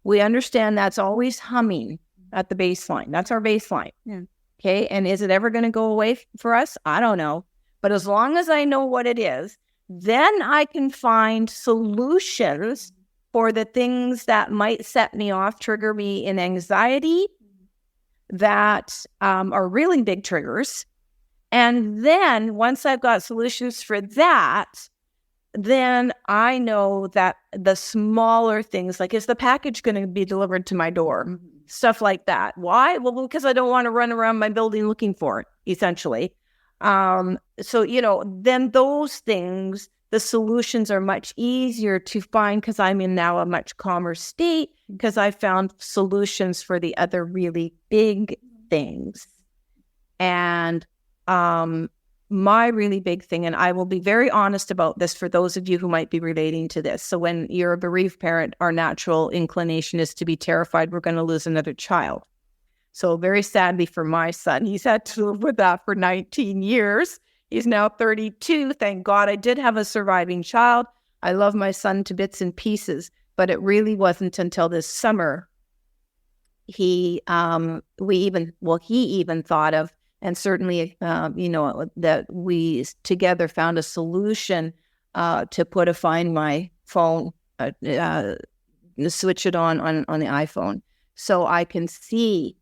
we understand that's always humming at the baseline. That's our baseline. Yeah. Okay. And is it ever going to go away for us? I don't know. But as long as I know what it is, then I can find solutions for the things that might set me off, trigger me in anxiety, that are really big triggers. And then once I've got solutions for that, then I know that the smaller things, like, is the package going to be delivered to my door? Stuff like that. Why? Well, because I don't want to run around my building looking for it, essentially. So, you know, then those things, the solutions are much easier to find, because I'm in now a much calmer state, because I found solutions for the other really big things. And my really big thing, and I will be very honest about this for those of you who might be relating to this. So when you're a bereaved parent, our natural inclination is to be terrified we're going to lose another child. So very sadly for my son, he's had to live with that for 19 years. He's now 32. Thank God I did have a surviving child. I love my son to bits and pieces, but it really wasn't until this summer he even thought of, and certainly, that we together found a solution to put a Find My phone switch it on the iPhone. So I can see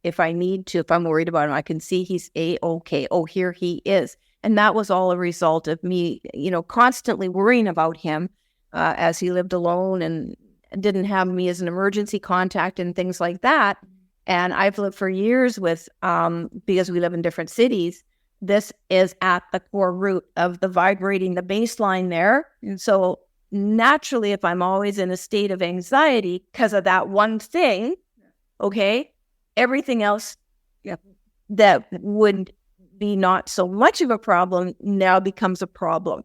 if I need to, if I'm worried about him, I can see he's A-okay. Oh, here he is. And that was all a result of me, constantly worrying about him as he lived alone and didn't have me as an emergency contact and things like that. And I've lived for years with, because we live in different cities, this is at the core root of the vibrating, the baseline there. And so naturally, if I'm always in a state of anxiety because of that one thing, okay, everything else that would be not so much of a problem now becomes a problem.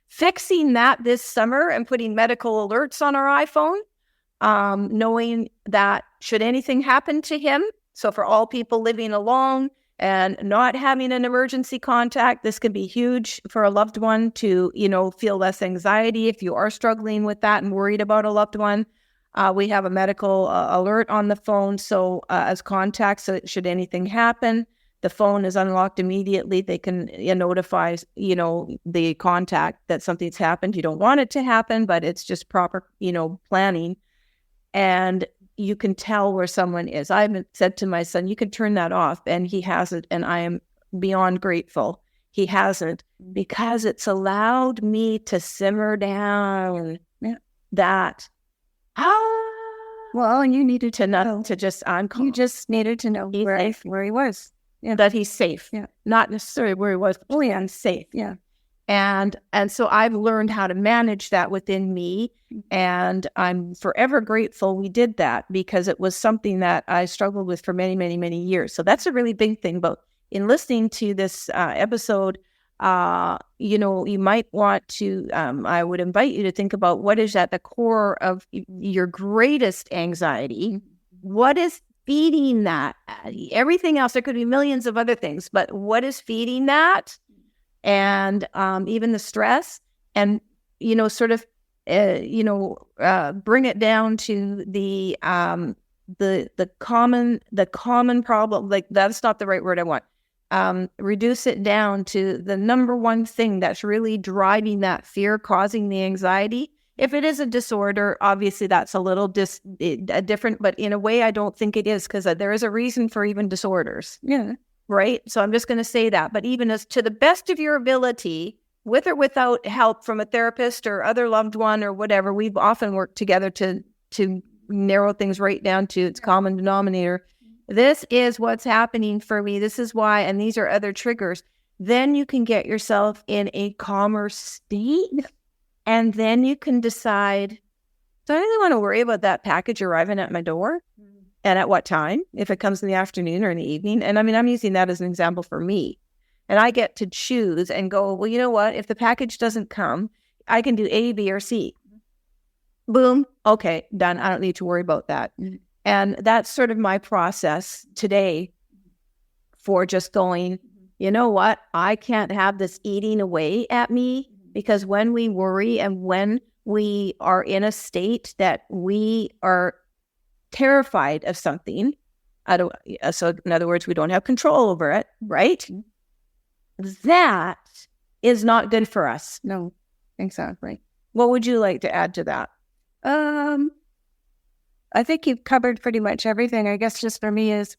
Fixing that this summer and putting medical alerts on our iPhone, knowing that should anything happen to him, so for all people living alone and not having an emergency contact, this can be huge for a loved one to, feel less anxiety if you are struggling with that and worried about a loved one. We have a medical alert on the phone, so as contact, so should anything happen, the phone is unlocked immediately. They can notify, the contact that something's happened. You don't want it to happen, but it's just proper, planning. And you can tell where someone is. I've said to my son, you can turn that off, and he hasn't. And I am beyond grateful he hasn't, because it's allowed me to simmer down that. Well, you needed to know. To just, I'm calm. You just needed to know where he was. Yeah. That he's safe. Yeah. Not necessarily where he was, but I'm safe. Yeah. And so I've learned how to manage that within me, and I'm forever grateful we did that, because it was something that I struggled with for many, many, many years. So that's a really big thing. But in listening to this episode, you might want to, I would invite you to think about what is at the core of your greatest anxiety. What is feeding that? Everything else, there could be millions of other things, but what is feeding that? And even the stress, and sort of bring it down to the common problem. Like, that's not the right word I want. Reduce it down to the number one thing that's really driving that fear, causing the anxiety. If it is a disorder, obviously that's a little different, but in a way I don't think it is, because there is a reason for even disorders. Yeah. Right? So I'm just going to say that. But even as to the best of your ability, with or without help from a therapist or other loved one or whatever, we've often worked together to narrow things right down to its common denominator. This is what's happening for me. This is why, and these are other triggers. Then you can get yourself in a calmer state, and then you can decide, do I really want to worry about that package arriving at my door? And at what time, if it comes in the afternoon or in the evening. And I mean, I'm using that as an example for me. And I get to choose and go, well, you know what? If the package doesn't come, I can do A, B, or C. Boom. Okay, done. I don't need to worry about that. And that's sort of my process today for just going, you know what? I can't have this eating away at me, because when we worry and when we are in a state that we are terrified of something, so in other words, we don't have control over it, right? That is not good for us. No, exactly. What would you like to add to that? I think you've covered pretty much everything. I guess just for me is,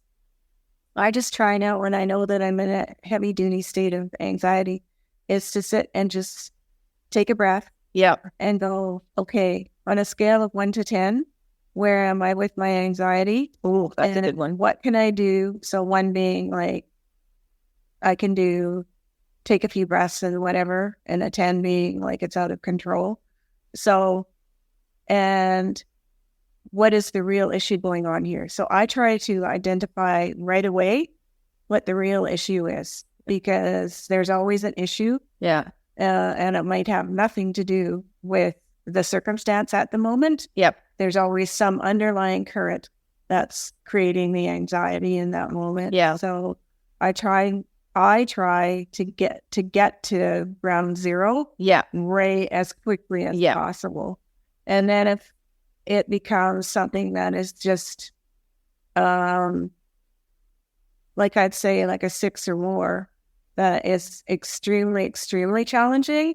I just try now when I know that I'm in a heavy duty state of anxiety, is to sit and just take a breath. Yeah. And go, okay, on a scale of 1 to 10, where am I with my anxiety? Oh, that's a good one. What can I do? So 1 being like, I can take a few breaths and whatever, and a 10 being like it's out of control. So, and what is the real issue going on here? So I try to identify right away what the real issue is, because there's always an issue. Yeah. And it might have nothing to do with the circumstance at the moment. Yep. There's always some underlying current that's creating the anxiety in that moment. Yeah. So I try to get to ground zero. Yeah. Right as quickly as possible. And then if it becomes something that is just, like I'd say like a 6 or more, that is extremely, extremely challenging,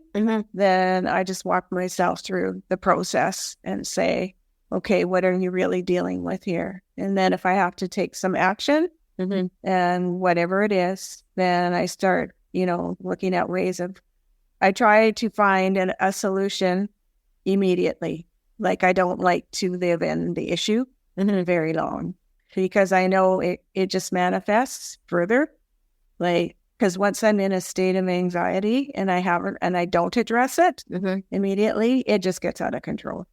then I just walk myself through the process and say, okay, what are you really dealing with here? And then if I have to take some action and whatever it is, then I start, looking at ways of, I try to find a solution immediately. Like I don't like to live in the issue very long because I know it just manifests further. Like, because once I'm in a state of anxiety and I don't address it immediately, it just gets out of control.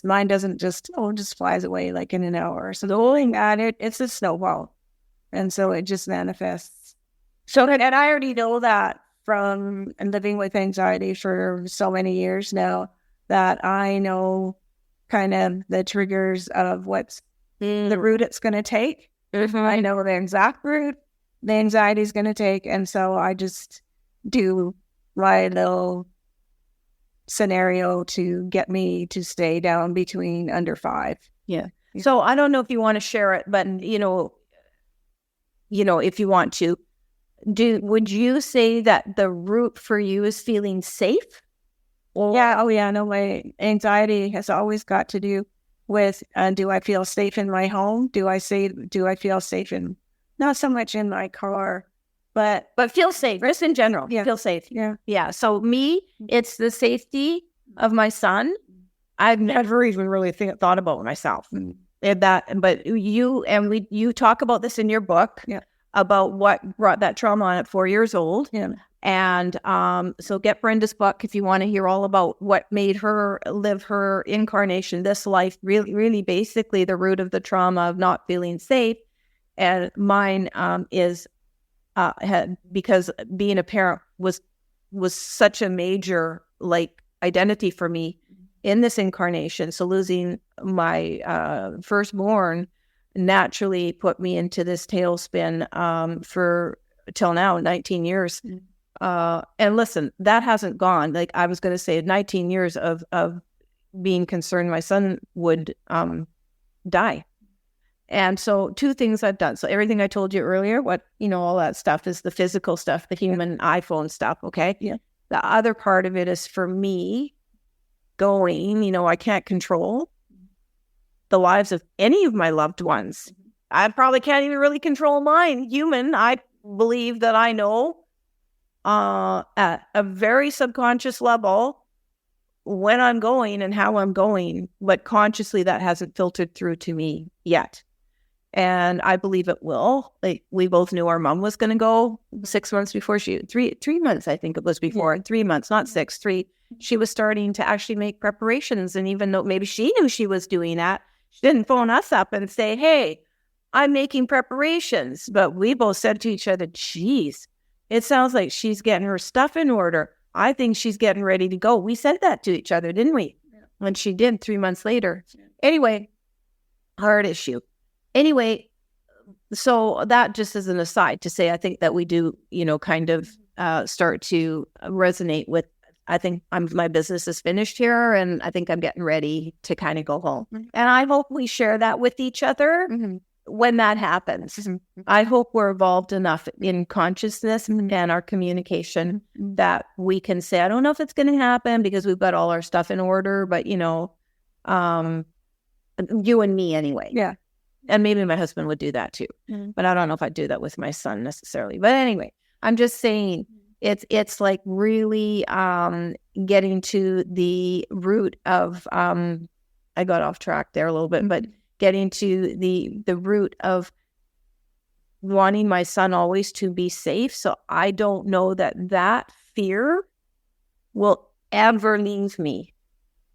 Mine doesn't just flies away like in an hour. So the whole thing at it's a snowball. And so it just manifests. So, and I already know that from living with anxiety for so many years now, that I know kind of the triggers of what's the route it's going to take. I know the exact route the anxiety is going to take. And so I just do my little scenario to get me to stay down between under 5. Yeah. So I don't know if you want to share it, but if you want to, would you say that the root for you is feeling safe? Yeah. Oh yeah. No, my anxiety has always got to do with, do I feel safe in my home? Do I feel safe not so much in my car, but feel safe, just in general. Yeah. Feel safe. Yeah. Yeah. So me, it's the safety of my son. I've never even really thought about myself. But you talk about this in your book about what brought that trauma on at 4 years old. Yeah. And so get Brenda's book if you want to hear all about what made her live her incarnation, this life, really, really basically the root of the trauma of not feeling safe. And mine is because being a parent was such a major identity for me in this incarnation. So losing my firstborn naturally put me into this tailspin for till now 19 years. And listen, that hasn't gone. Like I was going to say 19 years of being concerned my son would die. And so 2 things I've done. So everything I told you earlier, all that stuff is the physical stuff, the human iPhone stuff. Okay. Yeah. The other part of it is for me going, I can't control the lives of any of my loved ones. I probably can't even really control mine. Human, I believe that I know at a very subconscious level when I'm going and how I'm going, but consciously that hasn't filtered through to me yet. And I believe it will. Like we both knew our mom was going to go 6 months before 3 months, I think it was before, 3 months, not 6, 3. She was starting to actually make preparations. And even though maybe she knew she was doing that, she didn't phone us up and say, hey, I'm making preparations. But we both said to each other, geez, it sounds like she's getting her stuff in order. I think she's getting ready to go. We said that to each other, didn't we? Yeah. When she did 3 months later. Yeah. Anyway, hard issue. Anyway, so that just as an aside to say, I think that we do, kind of start to resonate with, I think my business is finished here and I think I'm getting ready to kind of go home. Mm-hmm. And I hope we share that with each other when that happens. Mm-hmm. I hope we're evolved enough in consciousness and our communication that we can say, I don't know if it's going to happen because we've got all our stuff in order, but you and me anyway. Yeah. And maybe my husband would do that too. Mm-hmm. But I don't know if I'd do that with my son necessarily. But anyway, I'm just saying it's like really getting to the root of, I got off track there a little bit, but getting to the root of wanting my son always to be safe. So I don't know that fear will ever leave me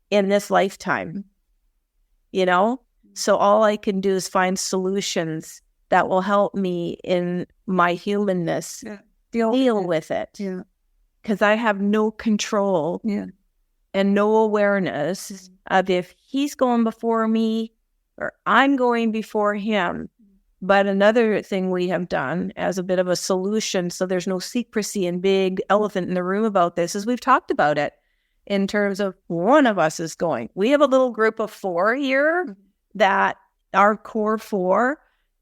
in this lifetime, So all I can do is find solutions that will help me in my humanness deal with it. Yeah. Because I have no control and no awareness of if he's going before me or I'm going before him. But another thing we have done as a bit of a solution, so there's no secrecy and big elephant in the room about this, is we've talked about it in terms of one of us is going. We have a little group of 4 here that are core 4,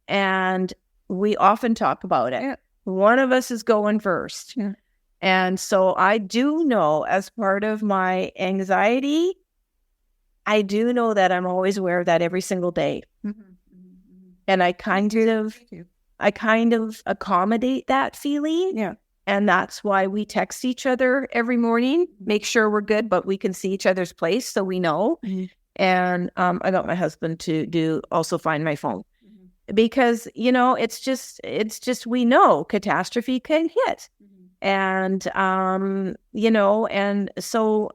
and we often talk about it. Yeah. One of us is going first. Yeah. And so I do know as part of my anxiety, I do know that I'm always aware of that every single day. And I kind of accommodate that feeling. Yeah. And that's why we text each other every morning, make sure we're good, but we can see each other's place so we know. And I got my husband to also find my phone. Because, it's just we know catastrophe can hit. And, and so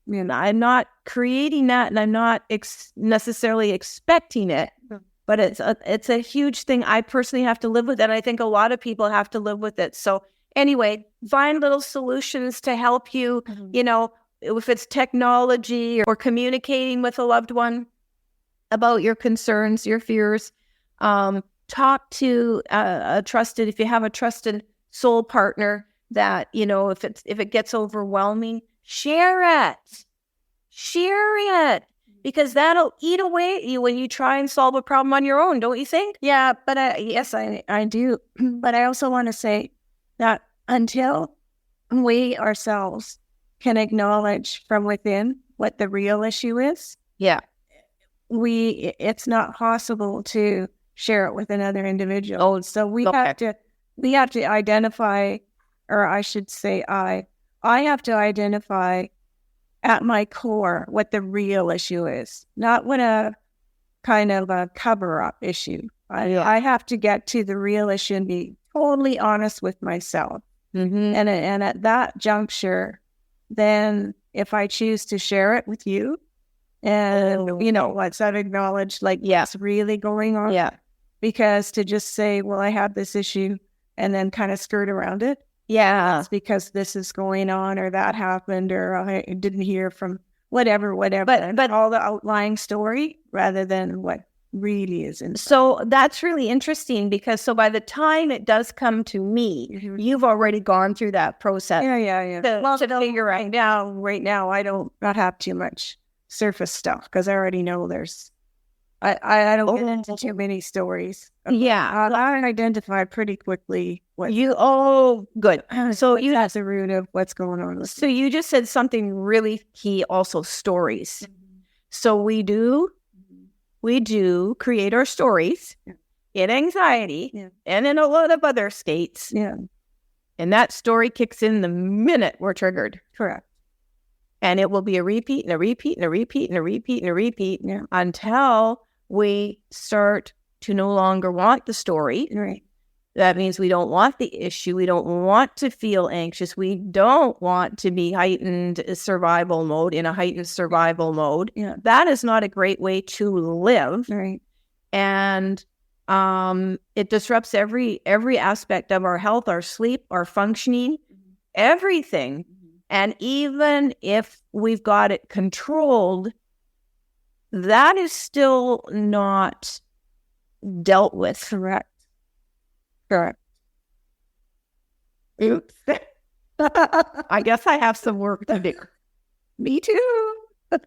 I'm not creating that, and I'm not necessarily expecting it, but it's a huge thing I personally have to live with, and I think a lot of people have to live with it. So anyway, find little solutions to help you, if it's technology or communicating with a loved one about your concerns, your fears. Talk to if you have a trusted soul partner that, if it gets overwhelming, share it, because that'll eat away at you when you try and solve a problem on your own, don't you think? Yeah, but yes, I do. But I also want to say that until we ourselves can acknowledge from within what the real issue is, it's not possible to share it with another individual. So we have to identify, or I should say I have to identify at my core what the real issue is, not what a kind of a cover-up issue. I have to get to the real issue and be totally honest with myself. And at that juncture, then if I choose to share it with you, and once I've acknowledged what's really going on, because to just say, well, I have this issue and then kind of skirt around it, it's because this is going on, or that happened, or I didn't hear from whatever, but all the outlying story rather than what really is in. So that's really interesting, because by the time it does come to me, you've already gone through that process. To figure right now, I don't not have too much surface stuff, because I already know I don't get into too many stories. I identify pretty quickly what good. So that's the root of what's going on. So you just said something really key, also stories. So we do create our stories in anxiety and in a lot of other states. And that story kicks in the minute we're triggered. Correct. And it will be a repeat and a repeat and a repeat and a repeat and a repeat until we start to no longer want the story. Right. That means we don't want the issue. We don't want to feel anxious. We don't want to be in a heightened survival mode. That is not a great way to live. Right. And it disrupts every aspect of our health, our sleep, our functioning, everything. And even if we've got it controlled, that is still not dealt with. Correct. Oops. I guess I have some work to do. Me too.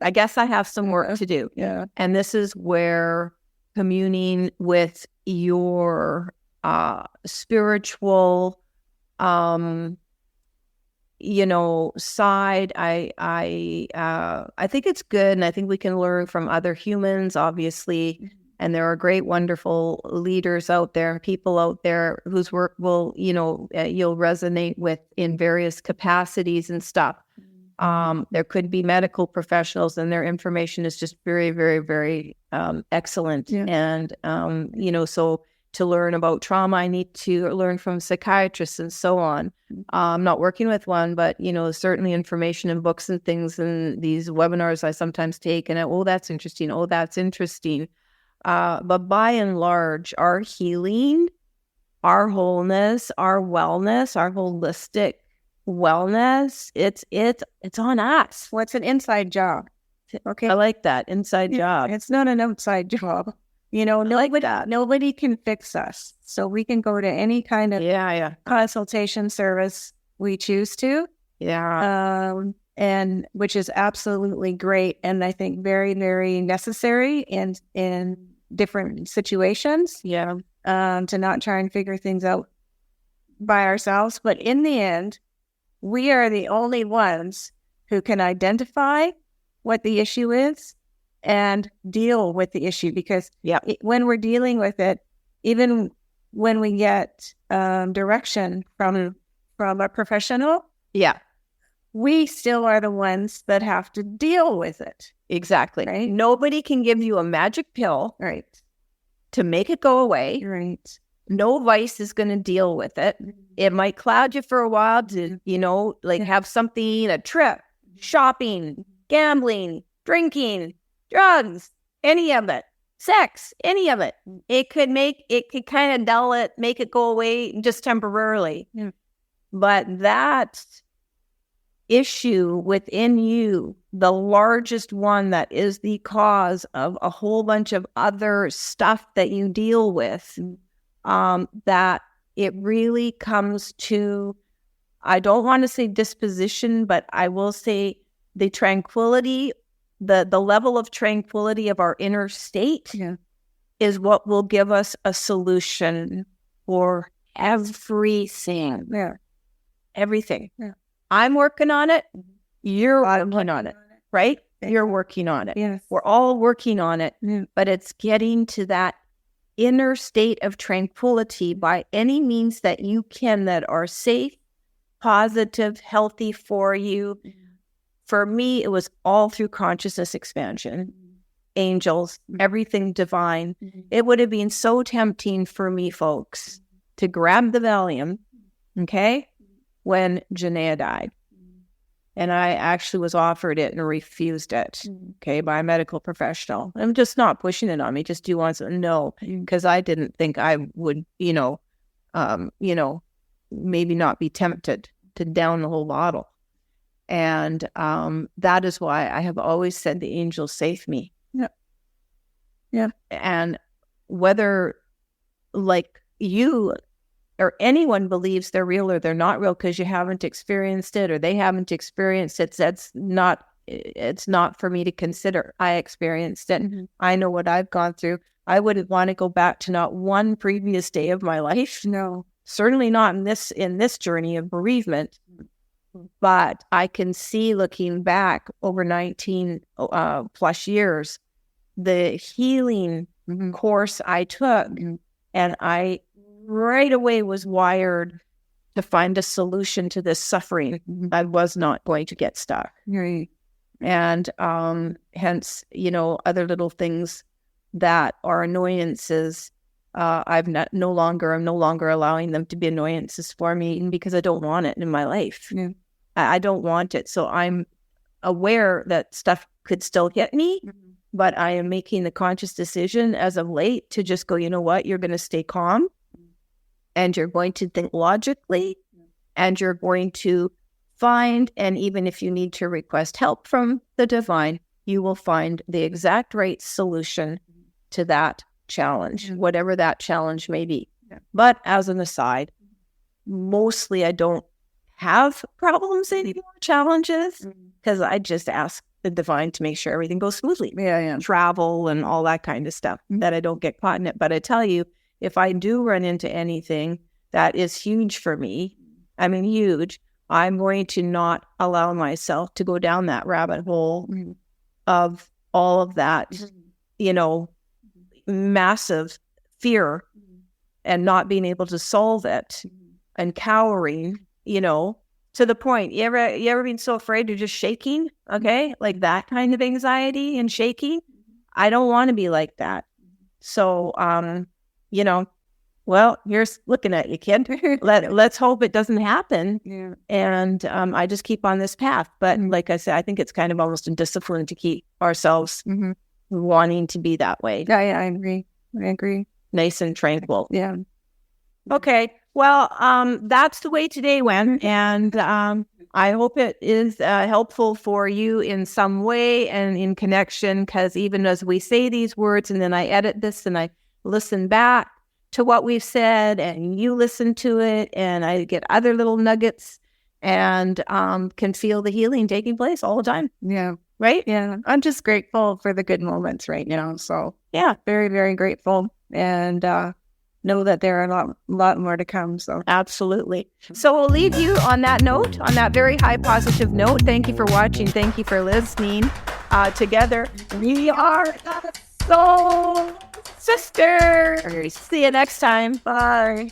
I guess I have some work to do. Yeah. And this is where communing with your spiritual side, I think it's good, and I think we can learn from other humans, obviously. And there are great, wonderful leaders out there, people out there whose work will, you'll resonate with in various capacities and stuff. There could be medical professionals, and their information is just very, very, very excellent. And so to learn about trauma, I need to learn from psychiatrists and so on. I'm not working with one, but, certainly information and books and things and these webinars I sometimes take, and that's interesting. But by and large, our healing, our wholeness, our wellness, our holistic wellness, it's on us. Well, it's an inside job. Okay. I like that, inside job. It's not an outside job. Nobody can fix us. So we can go to any kind of consultation service we choose to. And which is absolutely great. And I think very, very necessary in different situations. To not try and figure things out by ourselves. But in the end, we are the only ones who can identify what the issue is and deal with the issue, because Yeah. when we're dealing with it, even when we get direction from a professional, Yeah. we still are the ones that have to deal with it. Exactly. Right. Nobody can give you a magic pill Right. to make it go away. Right. No vice is going to deal with it. It might cloud you for a while to, have something, a trip, shopping, gambling, drinking, drugs, any of it, sex, any of it. It could kind of dull it, make it go away just temporarily. Yeah. But that issue within you, the largest one that is the cause of a whole bunch of other stuff that you deal with, that it really comes to, I don't want to say disposition, but I will say the tranquility, the level of tranquility of our inner state is what will give us a solution for everything. Yeah. Everything. Yeah. I'm working on it. You're working on it, right? You're working on it. Yes. We're all working on it, but it's getting to that inner state of tranquility by any means that you can, that are safe, positive, healthy for you. For me, it was all through consciousness expansion, angels, everything divine. It would have been so tempting for me, folks, to grab the Valium, okay, when Janaea died. And I actually was offered it and refused it, okay, by a medical professional. I'm just not pushing it on me. Just do you want some? No, because I didn't think I would, maybe not be tempted to down the whole bottle. And that is why I have always said the angels save me. Yeah. Yeah. And whether like you or anyone believes they're real or they're not real because you haven't experienced it or they haven't experienced it, it's not for me to consider. I experienced it. I know what I've gone through. I wouldn't want to go back to not one previous day of my life. No. Certainly not in this journey of bereavement. But I can see, looking back over 19 plus years, the healing course I took, and I right away was wired to find a solution to this suffering. I was not going to get stuck. Right. And hence, other little things that are annoyances, I'm no longer allowing them to be annoyances for me, because I don't want it in my life. Yeah. I don't want it. So I'm aware that stuff could still hit me, but I am making the conscious decision as of late to just go, you know what, you're going to stay calm, and you're going to think logically, and you're going to find, and even if you need to request help from the divine, you will find the exact right solution to that challenge, whatever that challenge may be. But as an aside, mostly I don't have problems anymore, challenges, because I just ask the divine to make sure everything goes smoothly. Travel and all that kind of stuff, that I don't get caught in it. But I tell you, if I do run into anything that is huge for me, huge, I'm going to not allow myself to go down that rabbit hole of all of that, massive fear and not being able to solve it and cowering, to the point. You ever been so afraid you're just shaking? Okay. Like that kind of anxiety and shaking. I don't want to be like that. So, well, here's looking at you, kid. Let's hope it doesn't happen. Yeah. And I just keep on this path. But like I said, I think it's kind of almost a discipline to keep ourselves wanting to be that way. Yeah, I agree. Nice and tranquil. Yeah. Okay. Well, that's the way today went. And I hope it is helpful for you in some way and in connection, because even as we say these words and then I edit this and I listen back to what we've said and you listen to it and I get other little nuggets and can feel the healing taking place all the time. Yeah. Right? Yeah. I'm just grateful for the good moments right now. So yeah, very, very grateful. And know that there are a lot more to come. So absolutely. So we'll leave you on that note, on that very high positive note. Thank you for watching. Thank you for listening. Together, we are Soul Sisters. See you next time. Bye.